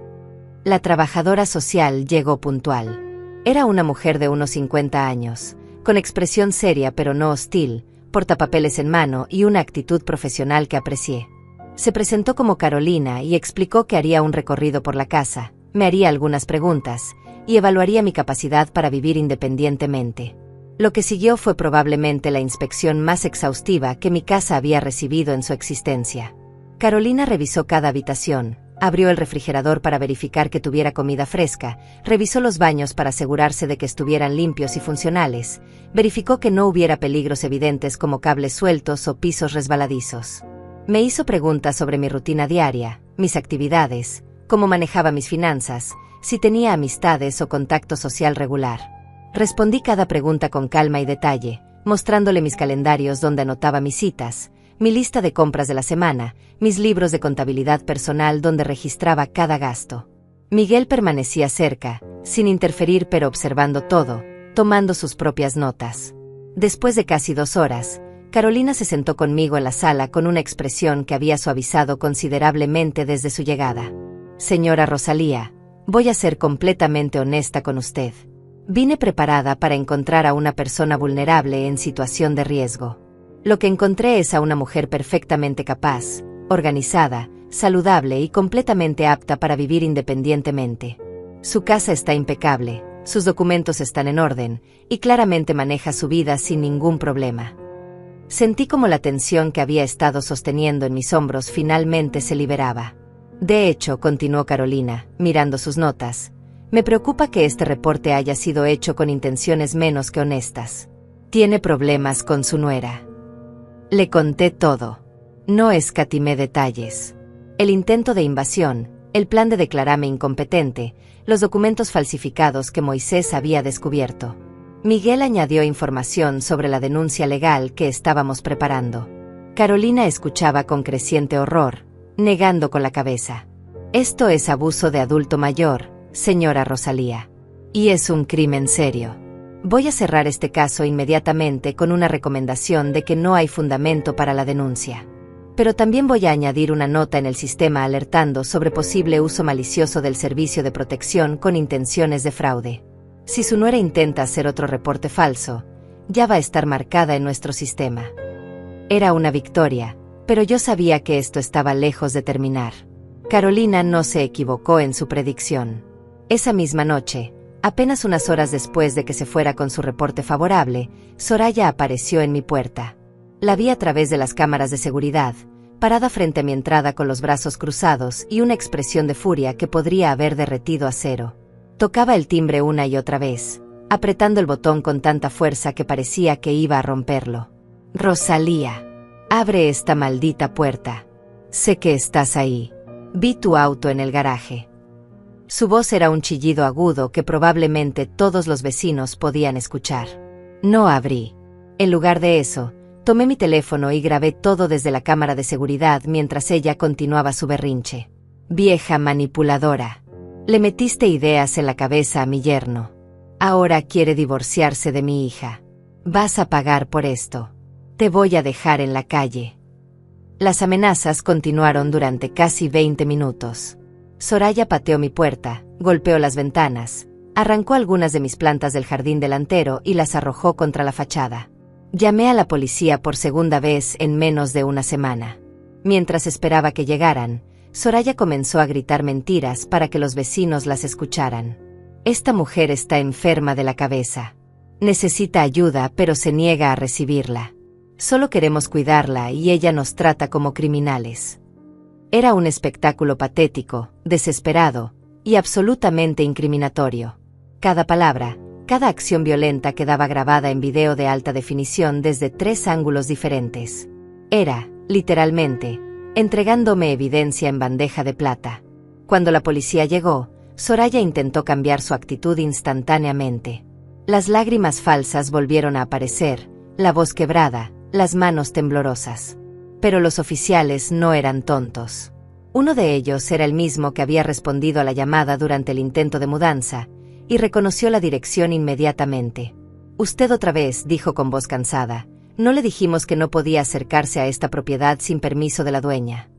La trabajadora social llegó puntual. Era una mujer de unos 50 años, con expresión seria pero no hostil, portapapeles en mano y una actitud profesional que aprecié. Se presentó como Carolina y explicó que haría un recorrido por la casa, me haría algunas preguntas, y evaluaría mi capacidad para vivir independientemente. Lo que siguió fue probablemente la inspección más exhaustiva que mi casa había recibido en su existencia. Carolina revisó cada habitación, abrió el refrigerador para verificar que tuviera comida fresca, revisó los baños para asegurarse de que estuvieran limpios y funcionales, verificó que no hubiera peligros evidentes como cables sueltos o pisos resbaladizos. Me hizo preguntas sobre mi rutina diaria, mis actividades, cómo manejaba mis finanzas, si tenía amistades o contacto social regular. Respondí cada pregunta con calma y detalle, mostrándole mis calendarios donde anotaba mis citas, mi lista de compras de la semana, mis libros de contabilidad personal donde registraba cada gasto. Miguel permanecía cerca, sin interferir pero observando todo, tomando sus propias notas. Después de casi 2 horas, Carolina se sentó conmigo en la sala con una expresión que había suavizado considerablemente desde su llegada. Señora Rosalía, voy a ser completamente honesta con usted. Vine preparada para encontrar a una persona vulnerable en situación de riesgo. Lo que encontré es a una mujer perfectamente capaz, organizada, saludable y completamente apta para vivir independientemente. Su casa está impecable, sus documentos están en orden, y claramente maneja su vida sin ningún problema. Sentí como la tensión que había estado sosteniendo en mis hombros finalmente se liberaba. De hecho, continuó Carolina, mirando sus notas, me preocupa que este reporte haya sido hecho con intenciones menos que honestas. Tiene problemas con su nuera. Le conté todo. No escatimé detalles. El intento de invasión, el plan de declararme incompetente, los documentos falsificados que Moisés había descubierto. Miguel añadió información sobre la denuncia legal que estábamos preparando. Carolina escuchaba con creciente horror, negando con la cabeza. Esto es abuso de adulto mayor, señora Rosalía. Y es un crimen serio. Voy a cerrar este caso inmediatamente con una recomendación de que no hay fundamento para la denuncia. Pero también voy a añadir una nota en el sistema alertando sobre posible uso malicioso del servicio de protección con intenciones de fraude. Si su nuera intenta hacer otro reporte falso, ya va a estar marcada en nuestro sistema. Era una victoria, pero yo sabía que esto estaba lejos de terminar. Carolina no se equivocó en su predicción. Esa misma noche, apenas unas horas después de que se fuera con su reporte favorable, Soraya apareció en mi puerta. La vi a través de las cámaras de seguridad, parada frente a mi entrada con los brazos cruzados y una expresión de furia que podría haber derretido acero. Tocaba el timbre una y otra vez, apretando el botón con tanta fuerza que parecía que iba a romperlo. Rosalía, abre esta maldita puerta. Sé que estás ahí. Vi tu auto en el garaje. Su voz era un chillido agudo que probablemente todos los vecinos podían escuchar. No abrí. En lugar de eso, tomé mi teléfono y grabé todo desde la cámara de seguridad mientras ella continuaba su berrinche. Vieja manipuladora. Le metiste ideas en la cabeza a mi yerno. Ahora quiere divorciarse de mi hija. Vas a pagar por esto. Te voy a dejar en la calle. Las amenazas continuaron durante casi 20 minutos. Soraya pateó mi puerta, golpeó las ventanas, arrancó algunas de mis plantas del jardín delantero y las arrojó contra la fachada. Llamé a la policía por segunda vez en menos de una semana. Mientras esperaba que llegaran, Soraya comenzó a gritar mentiras para que los vecinos las escucharan. Esta mujer está enferma de la cabeza. Necesita ayuda, pero se niega a recibirla. Solo queremos cuidarla y ella nos trata como criminales. Era un espectáculo patético, desesperado y absolutamente incriminatorio. Cada palabra, cada acción violenta quedaba grabada en video de alta definición desde 3 ángulos diferentes. Era, literalmente, entregándome evidencia en bandeja de plata. Cuando la policía llegó, Soraya intentó cambiar su actitud instantáneamente. Las lágrimas falsas volvieron a aparecer, la voz quebrada, las manos temblorosas. Pero los oficiales no eran tontos. Uno de ellos era el mismo que había respondido a la llamada durante el intento de mudanza, y reconoció la dirección inmediatamente. Usted otra vez, dijo con voz cansada. No le dijimos que no podía acercarse a esta propiedad sin permiso de la dueña.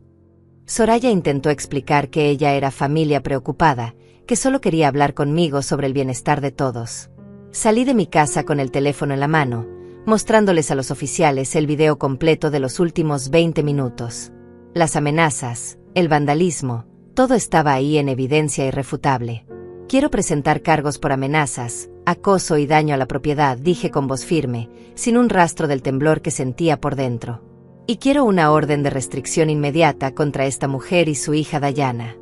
Soraya intentó explicar que ella era familia preocupada, que solo quería hablar conmigo sobre el bienestar de todos. Salí de mi casa con el teléfono en la mano, mostrándoles a los oficiales el video completo de los últimos 20 minutos. Las amenazas, el vandalismo, todo estaba ahí en evidencia irrefutable. Quiero presentar cargos por amenazas, acoso y daño a la propiedad, dije con voz firme, sin un rastro del temblor que sentía por dentro. Y quiero una orden de restricción inmediata contra esta mujer y su hija Dayana.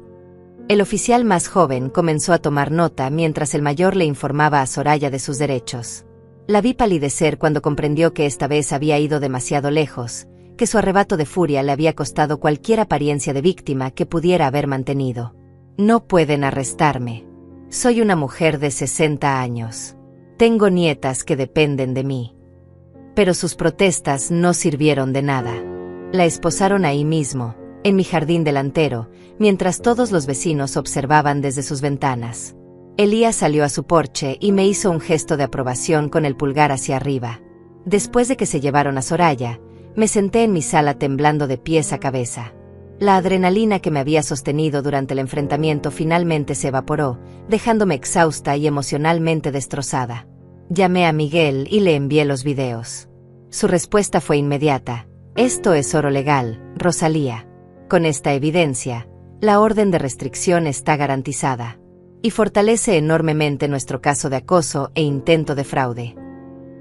El oficial más joven comenzó a tomar nota mientras el mayor le informaba a Soraya de sus derechos. La vi palidecer cuando comprendió que esta vez había ido demasiado lejos, que su arrebato de furia le había costado cualquier apariencia de víctima que pudiera haber mantenido. No pueden arrestarme. Soy una mujer de 60 años. Tengo nietas que dependen de mí. Pero sus protestas no sirvieron de nada. La esposaron ahí mismo, en mi jardín delantero, mientras todos los vecinos observaban desde sus ventanas. Elías salió a su porche y me hizo un gesto de aprobación con el pulgar hacia arriba. Después de que se llevaron a Soraya, me senté en mi sala temblando de pies a cabeza. La adrenalina que me había sostenido durante el enfrentamiento finalmente se evaporó, dejándome exhausta y emocionalmente destrozada. Llamé a Miguel y le envié los videos. Su respuesta fue inmediata. Esto es oro legal, Rosalía. Con esta evidencia, la orden de restricción está garantizada. Y fortalece enormemente nuestro caso de acoso e intento de fraude.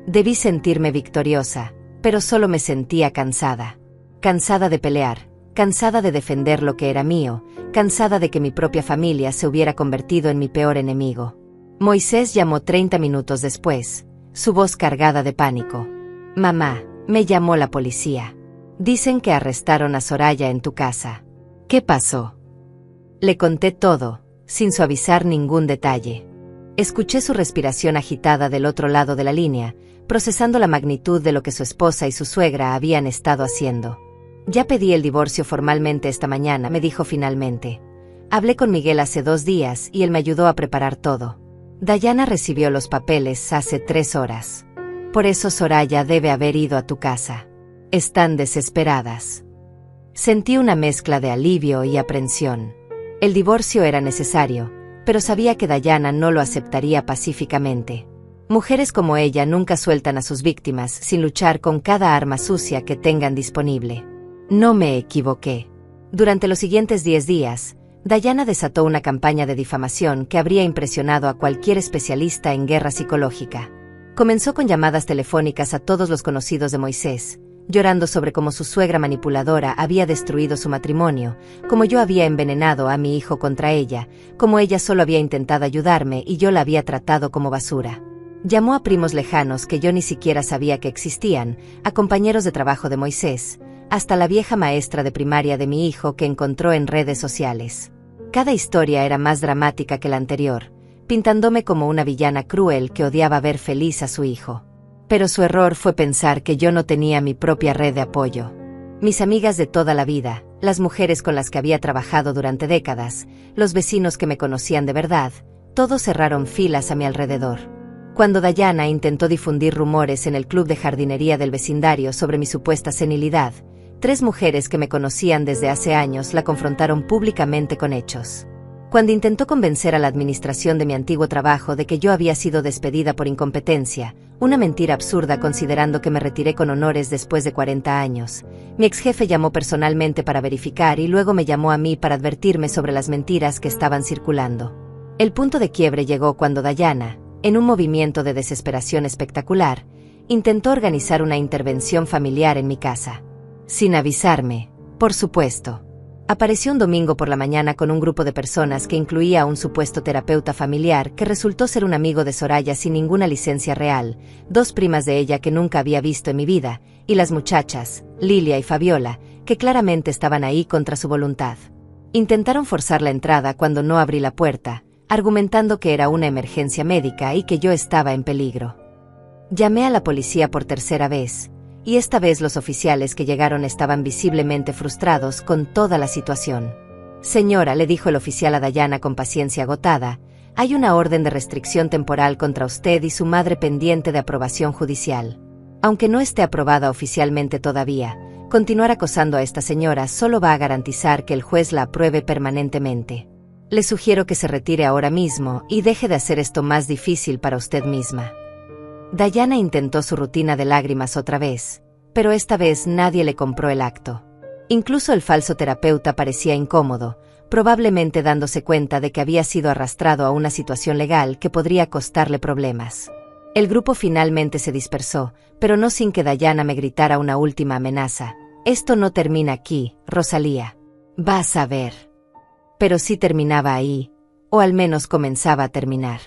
Debí sentirme victoriosa, pero solo me sentía cansada. Cansada de pelear, cansada de defender lo que era mío, cansada de que mi propia familia se hubiera convertido en mi peor enemigo. Moisés llamó 30 minutos después, su voz cargada de pánico. Mamá, me llamó la policía. Dicen que arrestaron a Soraya en tu casa. ¿Qué pasó? Le conté todo, sin suavizar ningún detalle. Escuché su respiración agitada del otro lado de la línea, procesando la magnitud de lo que su esposa y su suegra habían estado haciendo. Ya pedí el divorcio formalmente esta mañana, me dijo finalmente. Hablé con Miguel hace 2 días y él me ayudó a preparar todo. Dayana recibió los papeles hace 3 horas. Por eso Soraya debe haber ido a tu casa. Están desesperadas. Sentí una mezcla de alivio y aprensión. El divorcio era necesario, pero sabía que Dayana no lo aceptaría pacíficamente. Mujeres como ella nunca sueltan a sus víctimas sin luchar con cada arma sucia que tengan disponible. No me equivoqué. Durante los siguientes 10 días, Dayana desató una campaña de difamación que habría impresionado a cualquier especialista en guerra psicológica. Comenzó con llamadas telefónicas a todos los conocidos de Moisés, llorando sobre cómo su suegra manipuladora había destruido su matrimonio, cómo yo había envenenado a mi hijo contra ella, cómo ella solo había intentado ayudarme y yo la había tratado como basura. Llamó a primos lejanos que yo ni siquiera sabía que existían, a compañeros de trabajo de Moisés, hasta la vieja maestra de primaria de mi hijo que encontró en redes sociales. Cada historia era más dramática que la anterior, pintándome como una villana cruel que odiaba ver feliz a su hijo. Pero su error fue pensar que yo no tenía mi propia red de apoyo. Mis amigas de toda la vida, las mujeres con las que había trabajado durante décadas, los vecinos que me conocían de verdad, todos cerraron filas a mi alrededor. Cuando Dayana intentó difundir rumores en el club de jardinería del vecindario sobre mi supuesta senilidad, 3 mujeres que me conocían desde hace años la confrontaron públicamente con hechos. Cuando intentó convencer a la administración de mi antiguo trabajo de que yo había sido despedida por incompetencia, una mentira absurda considerando que me retiré con honores después de 40 años, mi exjefe llamó personalmente para verificar y luego me llamó a mí para advertirme sobre las mentiras que estaban circulando. El punto de quiebre llegó cuando Dayana, en un movimiento de desesperación espectacular, intentó organizar una intervención familiar en mi casa. Sin avisarme, por supuesto. Apareció un domingo por la mañana con un grupo de personas que incluía a un supuesto terapeuta familiar que resultó ser un amigo de Soraya sin ninguna licencia real, 2 primas de ella que nunca había visto en mi vida, y las muchachas, Lilia y Fabiola, que claramente estaban ahí contra su voluntad. Intentaron forzar la entrada cuando no abrí la puerta, argumentando que era una emergencia médica y que yo estaba en peligro. Llamé a la policía por tercera vez, y esta vez los oficiales que llegaron estaban visiblemente frustrados con toda la situación. Señora, le dijo el oficial a Dayana con paciencia agotada, hay una orden de restricción temporal contra usted y su madre pendiente de aprobación judicial. Aunque no esté aprobada oficialmente todavía, continuar acosando a esta señora solo va a garantizar que el juez la apruebe permanentemente. Le sugiero que se retire ahora mismo y deje de hacer esto más difícil para usted misma. Dayana intentó su rutina de lágrimas otra vez, pero esta vez nadie le compró el acto. Incluso el falso terapeuta parecía incómodo, probablemente dándose cuenta de que había sido arrastrado a una situación legal que podría costarle problemas. El grupo finalmente se dispersó, pero no sin que Dayana me gritara una última amenaza. Esto no termina aquí, Rosalía. Vas a ver. Pero sí terminaba ahí, o al menos comenzaba a terminar.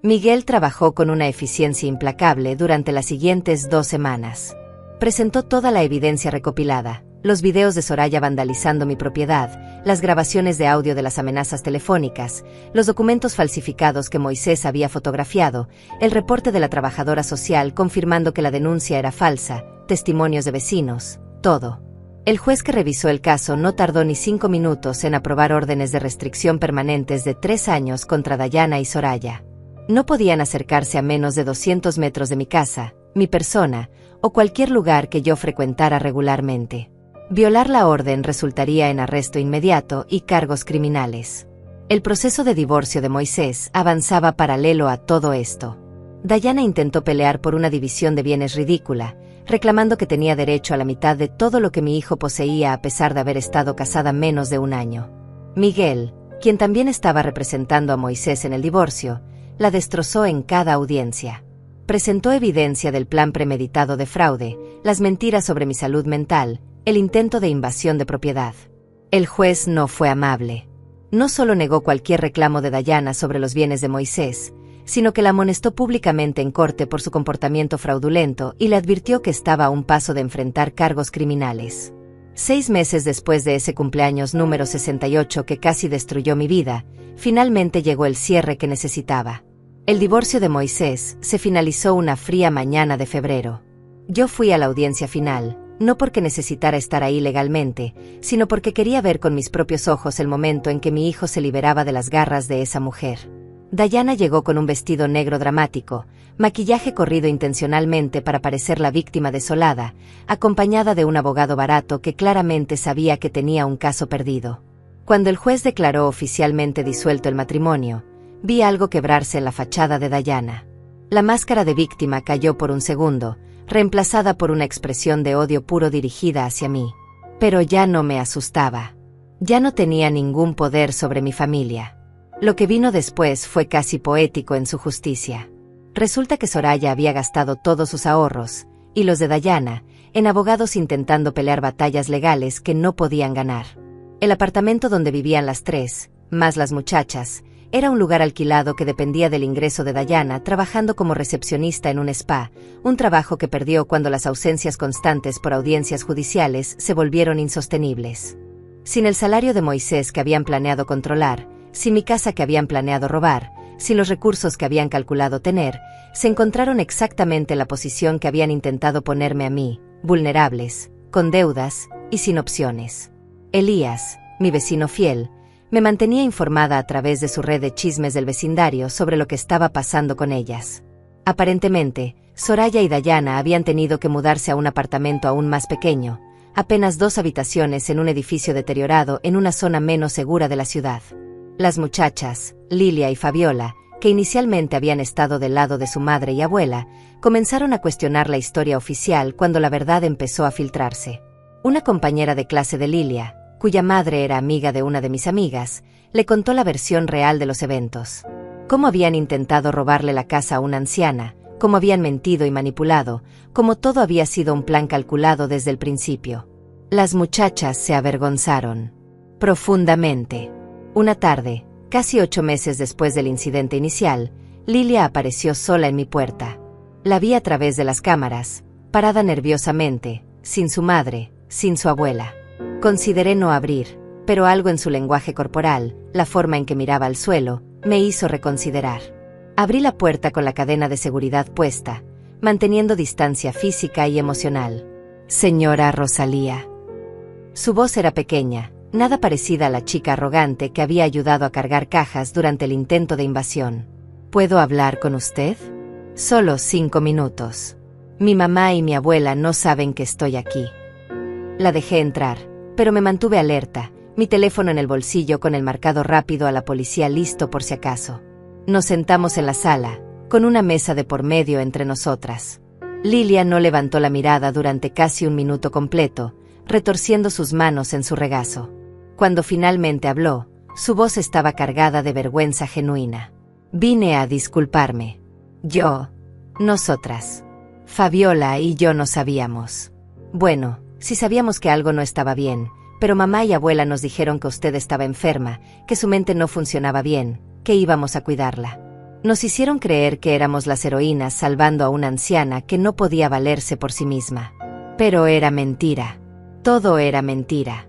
Miguel trabajó con una eficiencia implacable durante las siguientes 2 semanas. Presentó toda la evidencia recopilada, los videos de Soraya vandalizando mi propiedad, las grabaciones de audio de las amenazas telefónicas, los documentos falsificados que Moisés había fotografiado, el reporte de la trabajadora social confirmando que la denuncia era falsa, testimonios de vecinos, todo. El juez que revisó el caso no tardó ni 5 minutos en aprobar órdenes de restricción permanentes de 3 años contra Dayana y Soraya. No podían acercarse a menos de 200 metros de mi casa, mi persona, o cualquier lugar que yo frecuentara regularmente. Violar la orden resultaría en arresto inmediato y cargos criminales. El proceso de divorcio de Moisés avanzaba paralelo a todo esto. Dayana intentó pelear por una división de bienes ridícula, reclamando que tenía derecho a la mitad de todo lo que mi hijo poseía a pesar de haber estado casada menos de 1 año. Miguel, quien también estaba representando a Moisés en el divorcio, la destrozó en cada audiencia. Presentó evidencia del plan premeditado de fraude, las mentiras sobre mi salud mental, el intento de invasión de propiedad. El juez no fue amable. No solo negó cualquier reclamo de Dayana sobre los bienes de Moisés, sino que la amonestó públicamente en corte por su comportamiento fraudulento y le advirtió que estaba a un paso de enfrentar cargos criminales. 6 meses después de ese cumpleaños número 68 que casi destruyó mi vida, finalmente llegó el cierre que necesitaba. El divorcio de Moisés se finalizó una fría mañana de febrero. Yo fui a la audiencia final, no porque necesitara estar ahí legalmente, sino porque quería ver con mis propios ojos el momento en que mi hijo se liberaba de las garras de esa mujer. Dayana llegó con un vestido negro dramático, maquillaje corrido intencionalmente para parecer la víctima desolada, acompañada de un abogado barato que claramente sabía que tenía un caso perdido. Cuando el juez declaró oficialmente disuelto el matrimonio, vi algo quebrarse en la fachada de Dayana. La máscara de víctima cayó por un segundo, reemplazada por una expresión de odio puro dirigida hacia mí. Pero ya no me asustaba. Ya no tenía ningún poder sobre mi familia. Lo que vino después fue casi poético en su justicia. Resulta que Soraya había gastado todos sus ahorros, y los de Dayana, en abogados intentando pelear batallas legales que no podían ganar. El apartamento donde vivían las 3, más las muchachas, era un lugar alquilado que dependía del ingreso de Dayana trabajando como recepcionista en un spa, un trabajo que perdió cuando las ausencias constantes por audiencias judiciales se volvieron insostenibles. Sin el salario de Moisés que habían planeado controlar, sin mi casa que habían planeado robar, sin los recursos que habían calculado tener, se encontraron exactamente en la posición que habían intentado ponerme a mí, vulnerables, con deudas y sin opciones. Elías, mi vecino fiel, me mantenía informada a través de su red de chismes del vecindario sobre lo que estaba pasando con ellas. Aparentemente, Soraya y Dayana habían tenido que mudarse a un apartamento aún más pequeño, apenas 2 habitaciones en un edificio deteriorado en una zona menos segura de la ciudad. Las muchachas, Lilia y Fabiola, que inicialmente habían estado del lado de su madre y abuela, comenzaron a cuestionar la historia oficial cuando la verdad empezó a filtrarse. Una compañera de clase de Lilia, cuya madre era amiga de una de mis amigas, le contó la versión real de los eventos. Cómo habían intentado robarle la casa a una anciana, cómo habían mentido y manipulado, cómo todo había sido un plan calculado desde el principio. Las muchachas se avergonzaron profundamente. Una tarde, casi 8 meses después del incidente inicial, Lilia apareció sola en mi puerta. La vi a través de las cámaras, parada nerviosamente, sin su madre, sin su abuela. Consideré no abrir, pero algo en su lenguaje corporal, la forma en que miraba al suelo, me hizo reconsiderar. Abrí la puerta con la cadena de seguridad puesta, manteniendo distancia física y emocional. Señora Rosalía. Su voz era pequeña, nada parecida a la chica arrogante que había ayudado a cargar cajas durante el intento de invasión. ¿Puedo hablar con usted? Solo 5 minutos. Mi mamá y mi abuela no saben que estoy aquí. La dejé entrar, pero me mantuve alerta, mi teléfono en el bolsillo con el marcado rápido a la policía listo por si acaso. Nos sentamos en la sala, con una mesa de por medio entre nosotras. Lilia no levantó la mirada durante casi 1 minuto completo, retorciendo sus manos en su regazo. Cuando finalmente habló, su voz estaba cargada de vergüenza genuina. Vine a disculparme. Nosotras. Fabiola y yo no sabíamos. Bueno, sí sabíamos que algo no estaba bien, pero mamá y abuela nos dijeron que usted estaba enferma, que su mente no funcionaba bien, que íbamos a cuidarla. Nos hicieron creer que éramos las heroínas salvando a una anciana que no podía valerse por sí misma. Pero era mentira. Todo era mentira.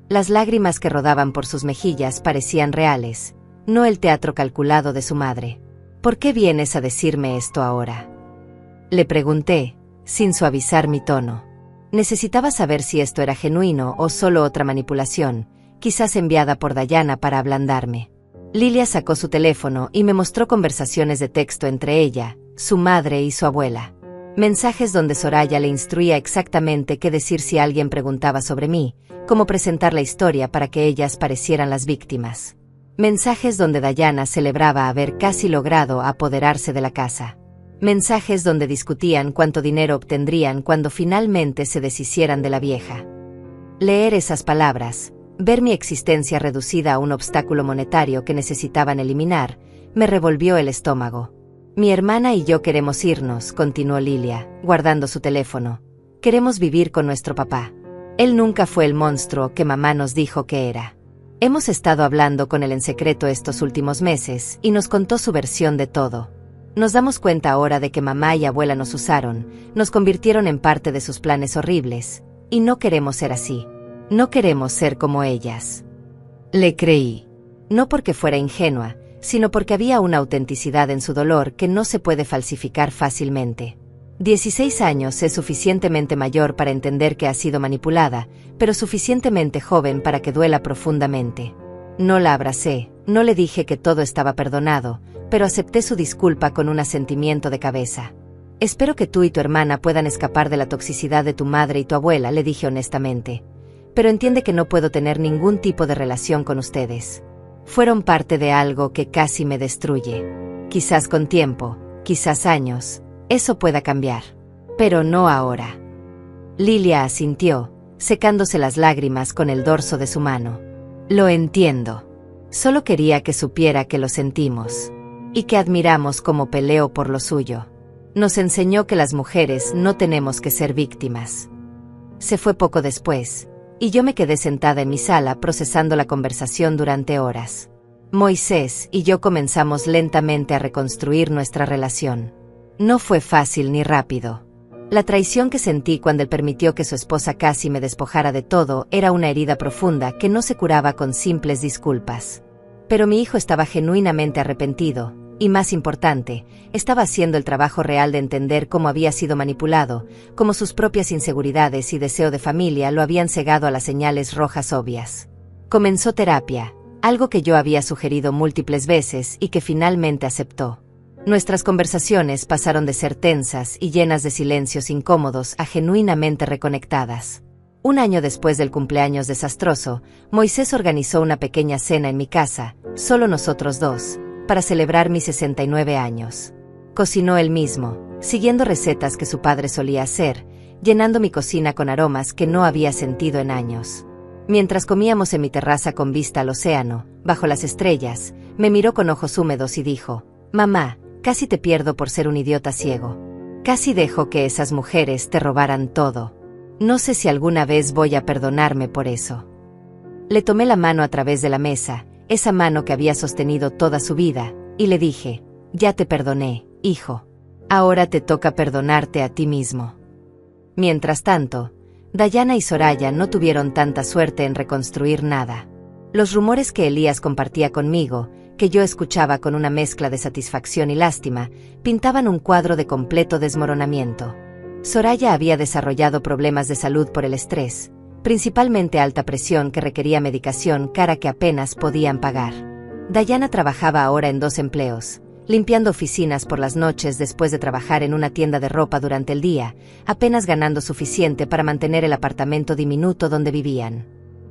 Las lágrimas que rodaban por sus mejillas parecían reales, no el teatro calculado de su madre. ¿Por qué vienes a decirme esto ahora?, le pregunté, sin suavizar mi tono. Necesitaba saber si esto era genuino o solo otra manipulación, quizás enviada por Dayana para ablandarme. Lilia sacó su teléfono y me mostró conversaciones de texto entre ella, su madre y su abuela. Mensajes donde Soraya le instruía exactamente qué decir si alguien preguntaba sobre mí, cómo presentar la historia para que ellas parecieran las víctimas. Mensajes donde Dayana celebraba haber casi logrado apoderarse de la casa. Mensajes donde discutían cuánto dinero obtendrían cuando finalmente se deshicieran de la vieja. Leer esas palabras, ver mi existencia reducida a un obstáculo monetario que necesitaban eliminar, me revolvió el estómago. Mi hermana y yo queremos irnos, continuó Lilia, guardando su teléfono. Queremos vivir con nuestro papá. Él nunca fue el monstruo que mamá nos dijo que era. Hemos estado hablando con él en secreto estos últimos meses y nos contó su versión de todo. Nos damos cuenta ahora de que mamá y abuela nos usaron, nos convirtieron en parte de sus planes horribles, y no queremos ser así. No queremos ser como ellas. Le creí. No porque fuera ingenua, sino porque había una autenticidad en su dolor que no se puede falsificar fácilmente. 16 años es suficientemente mayor para entender que ha sido manipulada, pero suficientemente joven para que duela profundamente. No la abracé, no le dije que todo estaba perdonado, pero acepté su disculpa con un asentimiento de cabeza. Espero que tú y tu hermana puedan escapar de la toxicidad de tu madre y tu abuela, le dije honestamente. Pero entiende que no puedo tener ningún tipo de relación con ustedes. Fueron parte de algo que casi me destruye. Quizás con tiempo, quizás años, eso pueda cambiar. Pero no ahora. Lilia asintió, secándose las lágrimas con el dorso de su mano. Lo entiendo. Solo quería que supiera que lo sentimos. Y que admiramos cómo peleó por lo suyo. Nos enseñó que las mujeres no tenemos que ser víctimas. Se fue poco después, y yo me quedé sentada en mi sala procesando la conversación durante horas. Moisés y yo comenzamos lentamente a reconstruir nuestra relación. No fue fácil ni rápido. La traición que sentí cuando él permitió que su esposa casi me despojara de todo era una herida profunda que no se curaba con simples disculpas. Pero mi hijo estaba genuinamente arrepentido, y más importante, estaba haciendo el trabajo real de entender cómo había sido manipulado, cómo sus propias inseguridades y deseo de familia lo habían cegado a las señales rojas obvias. Comenzó terapia, algo que yo había sugerido múltiples veces y que finalmente aceptó. Nuestras conversaciones pasaron de ser tensas y llenas de silencios incómodos a genuinamente reconectadas. Un año después del cumpleaños desastroso, Moisés organizó una pequeña cena en mi casa, solo nosotros dos, para celebrar mis 69 años. Cocinó él mismo, siguiendo recetas que su padre solía hacer, llenando mi cocina con aromas que no había sentido en años. Mientras comíamos en mi terraza con vista al océano, bajo las estrellas, me miró con ojos húmedos y dijo: «Mamá, casi te pierdo por ser un idiota ciego. Casi dejo que esas mujeres te robaran todo. No sé si alguna vez voy a perdonarme por eso». Le tomé la mano a través de la mesa, esa mano que había sostenido toda su vida, y le dije: «Ya te perdoné, hijo. Ahora te toca perdonarte a ti mismo». Mientras tanto, Dayana y Soraya no tuvieron tanta suerte en reconstruir nada. Los rumores que Elías compartía conmigo, que yo escuchaba con una mezcla de satisfacción y lástima, pintaban un cuadro de completo desmoronamiento. Soraya había desarrollado problemas de salud por el estrés, principalmente alta presión que requería medicación cara que apenas podían pagar. Dayana trabajaba ahora en 2 empleos, limpiando oficinas por las noches después de trabajar en una tienda de ropa durante el día, apenas ganando suficiente para mantener el apartamento diminuto donde vivían.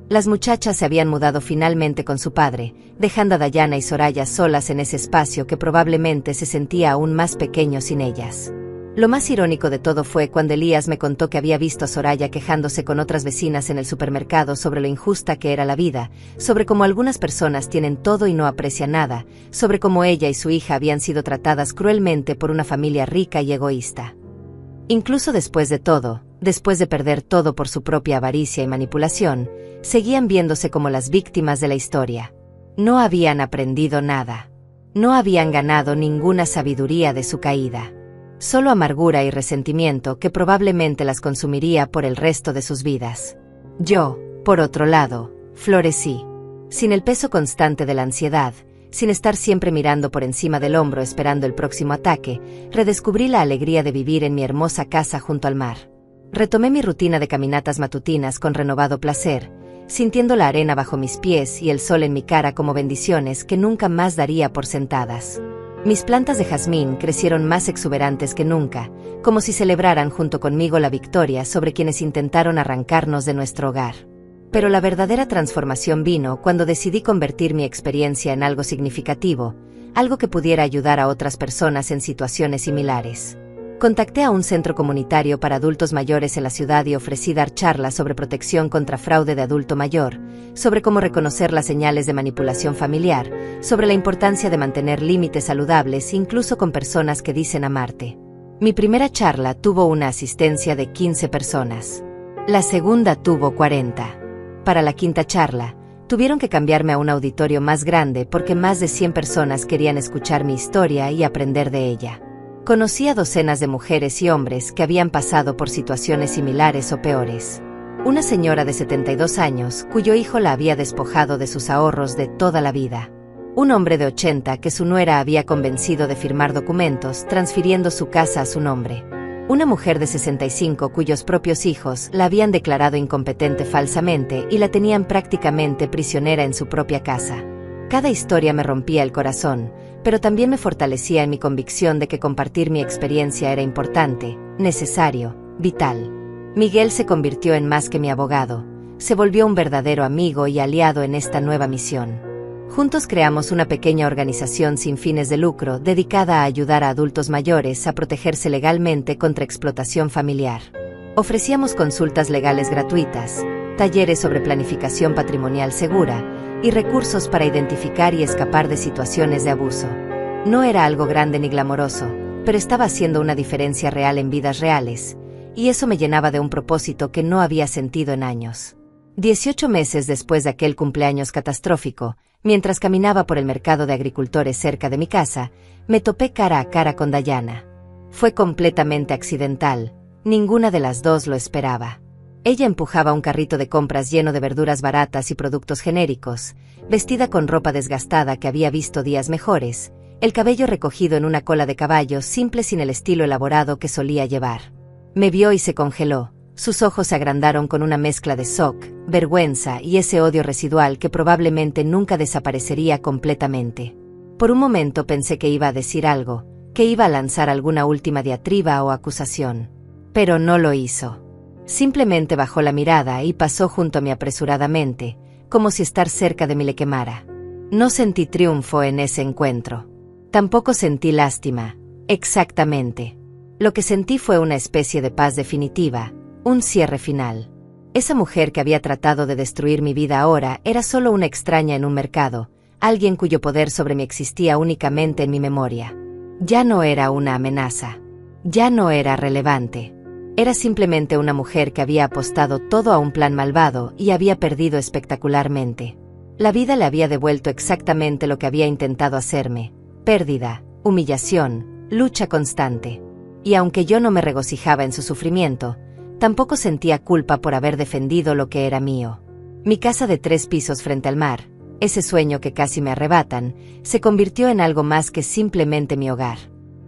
Las muchachas se habían mudado finalmente con su padre, dejando a Dayana y Soraya solas en ese espacio que probablemente se sentía aún más pequeño sin ellas. Lo más irónico de todo fue cuando Elías me contó que había visto a Soraya quejándose con otras vecinas en el supermercado sobre lo injusta que era la vida, sobre cómo algunas personas tienen todo y no aprecian nada, sobre cómo ella y su hija habían sido tratadas cruelmente por una familia rica y egoísta. Incluso después de todo, después de perder todo por su propia avaricia y manipulación, seguían viéndose como las víctimas de la historia. No habían aprendido nada. No habían ganado ninguna sabiduría de su caída. Solo amargura y resentimiento que probablemente las consumiría por el resto de sus vidas. Yo, por otro lado, florecí. Sin el peso constante de la ansiedad, sin estar siempre mirando por encima del hombro esperando el próximo ataque, redescubrí la alegría de vivir en mi hermosa casa junto al mar. Retomé mi rutina de caminatas matutinas con renovado placer, sintiendo la arena bajo mis pies y el sol en mi cara como bendiciones que nunca más daría por sentadas. Mis plantas de jazmín crecieron más exuberantes que nunca, como si celebraran junto conmigo la victoria sobre quienes intentaron arrancarnos de nuestro hogar. Pero la verdadera transformación vino cuando decidí convertir mi experiencia en algo significativo, algo que pudiera ayudar a otras personas en situaciones similares. Contacté a un centro comunitario para adultos mayores en la ciudad y ofrecí dar charlas sobre protección contra fraude de adulto mayor, sobre cómo reconocer las señales de manipulación familiar, sobre la importancia de mantener límites saludables incluso con personas que dicen amarte. Mi primera charla tuvo una asistencia de 15 personas. La segunda tuvo 40. Para la quinta charla, tuvieron que cambiarme a un auditorio más grande porque más de 100 personas querían escuchar mi historia y aprender de ella. Conocí a docenas de mujeres y hombres que habían pasado por situaciones similares o peores. Una señora de 72 años cuyo hijo la había despojado de sus ahorros de toda la vida. Un hombre de 80 que su nuera había convencido de firmar documentos transfiriendo su casa a su nombre. Una mujer de 65 cuyos propios hijos la habían declarado incompetente falsamente y la tenían prácticamente prisionera en su propia casa. Cada historia me rompía el corazón, pero también me fortalecía en mi convicción de que compartir mi experiencia era importante, necesario, vital. Miguel se convirtió en más que mi abogado, se volvió un verdadero amigo y aliado en esta nueva misión. Juntos creamos una pequeña organización sin fines de lucro dedicada a ayudar a adultos mayores a protegerse legalmente contra explotación familiar. Ofrecíamos consultas legales gratuitas, talleres sobre planificación patrimonial segura, y recursos para identificar y escapar de situaciones de abuso. No era algo grande ni glamoroso, pero estaba haciendo una diferencia real en vidas reales, y eso me llenaba de un propósito que no había sentido en años. 18 meses después de aquel cumpleaños catastrófico, mientras caminaba por el mercado de agricultores cerca de mi casa, me topé cara a cara con Dayana. Fue completamente accidental, Ninguna de las dos lo esperaba. Ella empujaba un carrito de compras lleno de verduras baratas y productos genéricos, vestida con ropa desgastada que había visto días mejores, el cabello recogido en una cola de caballo simple sin el estilo elaborado que solía llevar. Me vio y se congeló, sus ojos se agrandaron con una mezcla de shock, vergüenza y ese odio residual que probablemente nunca desaparecería completamente. Por un momento pensé que iba a decir algo, que iba a lanzar alguna última diatriba o acusación. Pero no lo hizo. Simplemente bajó la mirada y pasó junto a mí apresuradamente, como si estar cerca de mí le quemara. No sentí triunfo en ese encuentro. Tampoco sentí lástima, exactamente. Lo que sentí fue una especie de paz definitiva, un cierre final. Esa mujer que había tratado de destruir mi vida ahora era solo una extraña en un mercado, alguien cuyo poder sobre mí existía únicamente en mi memoria. Ya no era una amenaza. Ya no era relevante. Era simplemente una mujer que había apostado todo a un plan malvado y había perdido espectacularmente. La vida le había devuelto exactamente lo que había intentado hacerme: pérdida, humillación, lucha constante. Y aunque yo no me regocijaba en su sufrimiento, tampoco sentía culpa por haber defendido lo que era mío. Mi casa de 3 pisos frente al mar, ese sueño que casi me arrebatan, se convirtió en algo más que simplemente mi hogar.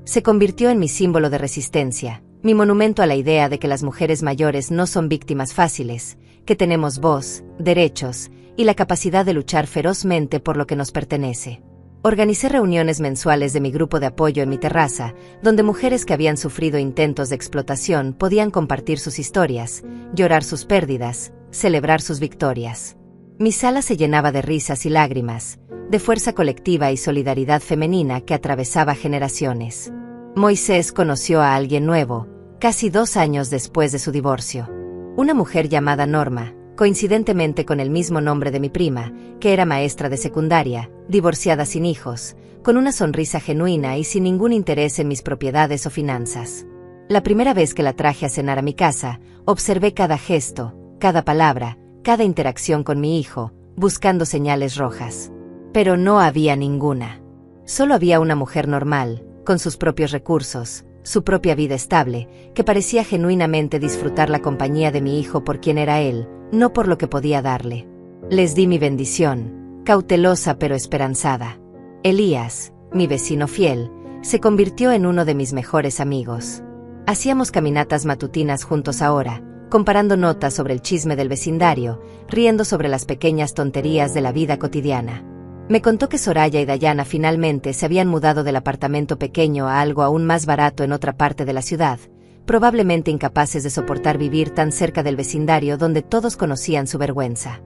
Se convirtió en mi símbolo de resistencia, mi monumento a la idea de que las mujeres mayores no son víctimas fáciles, que tenemos voz, derechos y la capacidad de luchar ferozmente por lo que nos pertenece. Organicé reuniones mensuales de mi grupo de apoyo en mi terraza, donde mujeres que habían sufrido intentos de explotación podían compartir sus historias, llorar sus pérdidas, celebrar sus victorias. Mi sala se llenaba de risas y lágrimas, de fuerza colectiva y solidaridad femenina que atravesaba generaciones. Moisés conoció a alguien nuevo, casi 2 años después de su divorcio. Una mujer llamada Norma, coincidentemente con el mismo nombre de mi prima, que era maestra de secundaria, divorciada sin hijos, con una sonrisa genuina y sin ningún interés en mis propiedades o finanzas. La primera vez que la traje a cenar a mi casa, observé cada gesto, cada palabra, cada interacción con mi hijo, buscando señales rojas. Pero no había ninguna. Solo había una mujer normal, con sus propios recursos, su propia vida estable, que parecía genuinamente disfrutar la compañía de mi hijo por quien era él, no por lo que podía darle. Les di mi bendición, cautelosa pero esperanzada. Elías, mi vecino fiel, se convirtió en uno de mis mejores amigos. Hacíamos caminatas matutinas juntos ahora, comparando notas sobre el chisme del vecindario, riendo sobre las pequeñas tonterías de la vida cotidiana. Me contó que Soraya y Dayana finalmente se habían mudado del apartamento pequeño a algo aún más barato en otra parte de la ciudad, probablemente incapaces de soportar vivir tan cerca del vecindario donde todos conocían su vergüenza.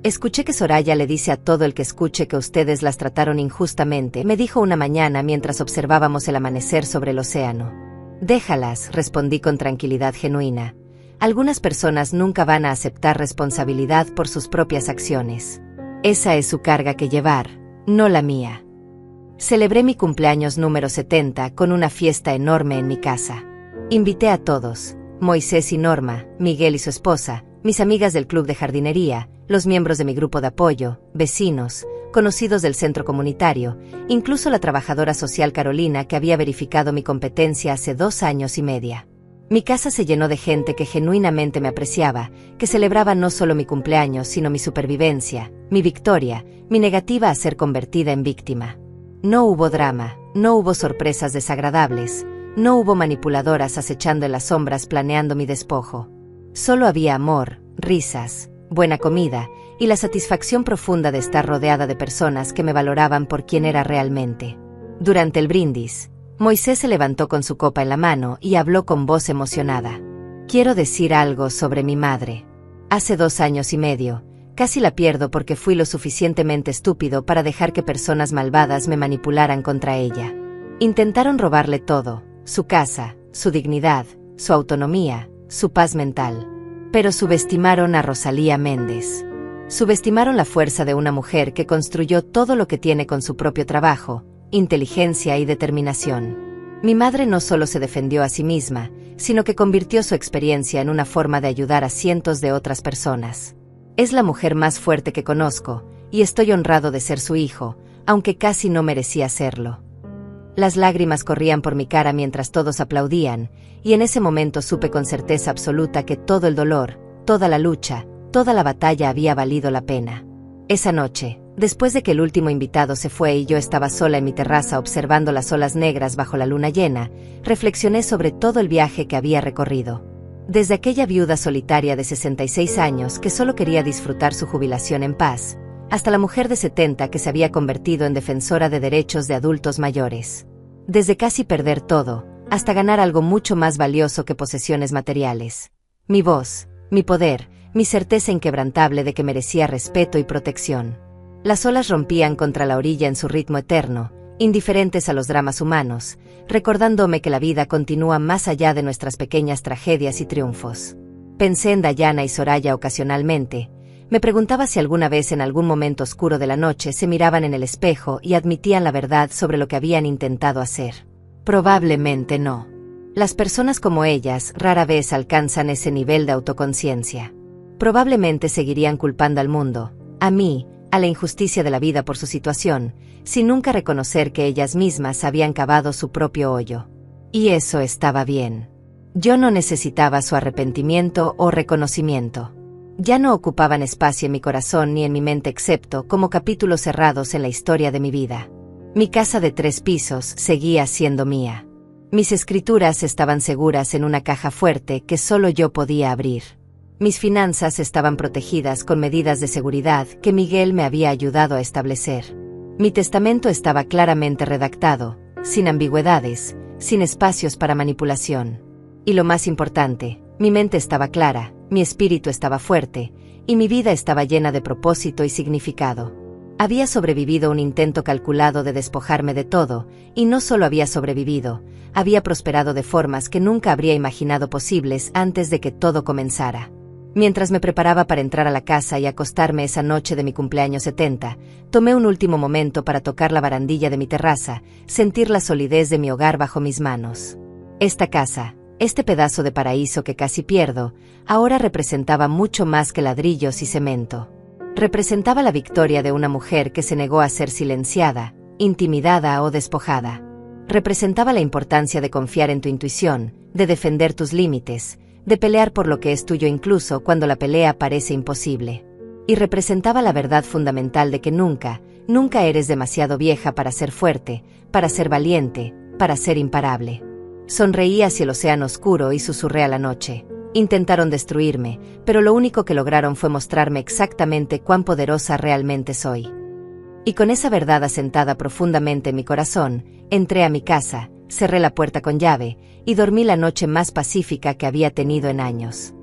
Escuché que Soraya le dice a todo el que escuche que ustedes las trataron injustamente, me dijo una mañana mientras observábamos el amanecer sobre el océano. Déjalas, respondí con tranquilidad genuina. Algunas personas nunca van a aceptar responsabilidad por sus propias acciones. Esa es su carga que llevar, no la mía. Celebré mi cumpleaños número 70 con una fiesta enorme en mi casa. Invité a todos, Moisés y Norma, Miguel y su esposa, mis amigas del club de jardinería, los miembros de mi grupo de apoyo, vecinos, conocidos del centro comunitario, incluso la trabajadora social Carolina que había verificado mi competencia hace 2 años y medio. Mi casa se llenó de gente que genuinamente me apreciaba, que celebraba no solo mi cumpleaños sino mi supervivencia, mi victoria, mi negativa a ser convertida en víctima. No hubo drama, no hubo sorpresas desagradables, no hubo manipuladoras acechando en las sombras planeando mi despojo. Solo había amor, risas, buena comida y la satisfacción profunda de estar rodeada de personas que me valoraban por quien era realmente. Durante el brindis, Moisés se levantó con su copa en la mano y habló con voz emocionada. Quiero decir algo sobre mi madre. Hace 2 años y medio, casi la pierdo porque fui lo suficientemente estúpido para dejar que personas malvadas me manipularan contra ella. Intentaron robarle todo, su casa, su dignidad, su autonomía, su paz mental. Pero subestimaron a Rosalía Méndez. Subestimaron la fuerza de una mujer que construyó todo lo que tiene con su propio trabajo, inteligencia y determinación. Mi madre no solo se defendió a sí misma, sino que convirtió su experiencia en una forma de ayudar a cientos de otras personas. Es la mujer más fuerte que conozco, y estoy honrado de ser su hijo, aunque casi no merecía serlo. Las lágrimas corrían por mi cara mientras todos aplaudían, y en ese momento supe con certeza absoluta que todo el dolor, toda la lucha, toda la batalla había valido la pena. Esa noche, después de que el último invitado se fue y yo estaba sola en mi terraza observando las olas negras bajo la luna llena, reflexioné sobre todo el viaje que había recorrido. Desde aquella viuda solitaria de 66 años que solo quería disfrutar su jubilación en paz, hasta la mujer de 70 que se había convertido en defensora de derechos de adultos mayores. Desde casi perder todo, hasta ganar algo mucho más valioso que posesiones materiales. Mi voz, mi poder, mi certeza inquebrantable de que merecía respeto y protección. Las olas rompían contra la orilla en su ritmo eterno, indiferentes a los dramas humanos, recordándome que la vida continúa más allá de nuestras pequeñas tragedias y triunfos. Pensé en Dayana y Soraya ocasionalmente. Me preguntaba si alguna vez en algún momento oscuro de la noche se miraban en el espejo y admitían la verdad sobre lo que habían intentado hacer. Probablemente no. Las personas como ellas rara vez alcanzan ese nivel de autoconciencia. Probablemente seguirían culpando al mundo, a mí, a la injusticia de la vida por su situación, sin nunca reconocer que ellas mismas habían cavado su propio hoyo. Y eso estaba bien. Yo no necesitaba su arrepentimiento o reconocimiento. Ya no ocupaban espacio en mi corazón ni en mi mente excepto como capítulos cerrados en la historia de mi vida. Mi casa de 3 pisos seguía siendo mía. Mis escrituras estaban seguras en una caja fuerte que solo yo podía abrir. Mis finanzas estaban protegidas con medidas de seguridad que Miguel me había ayudado a establecer. Mi testamento estaba claramente redactado, sin ambigüedades, sin espacios para manipulación. Y lo más importante, mi mente estaba clara, mi espíritu estaba fuerte, y mi vida estaba llena de propósito y significado. Había sobrevivido un intento calculado de despojarme de todo, y no solo había sobrevivido, había prosperado de formas que nunca habría imaginado posibles antes de que todo comenzara. Mientras me preparaba para entrar a la casa y acostarme esa noche de mi cumpleaños 70, tomé un último momento para tocar la barandilla de mi terraza, sentir la solidez de mi hogar bajo mis manos. Esta casa, este pedazo de paraíso que casi pierdo, ahora representaba mucho más que ladrillos y cemento. Representaba la victoria de una mujer que se negó a ser silenciada, intimidada o despojada. Representaba la importancia de confiar en tu intuición, de defender tus límites, de pelear por lo que es tuyo incluso cuando la pelea parece imposible. Y representaba la verdad fundamental de que nunca, nunca eres demasiado vieja para ser fuerte, para ser valiente, para ser imparable. Sonreí hacia el océano oscuro y susurré a la noche. Intentaron destruirme, pero lo único que lograron fue mostrarme exactamente cuán poderosa realmente soy. Y con esa verdad asentada profundamente en mi corazón, entré a mi casa, cerré la puerta con llave, y dormí la noche más pacífica que había tenido en años.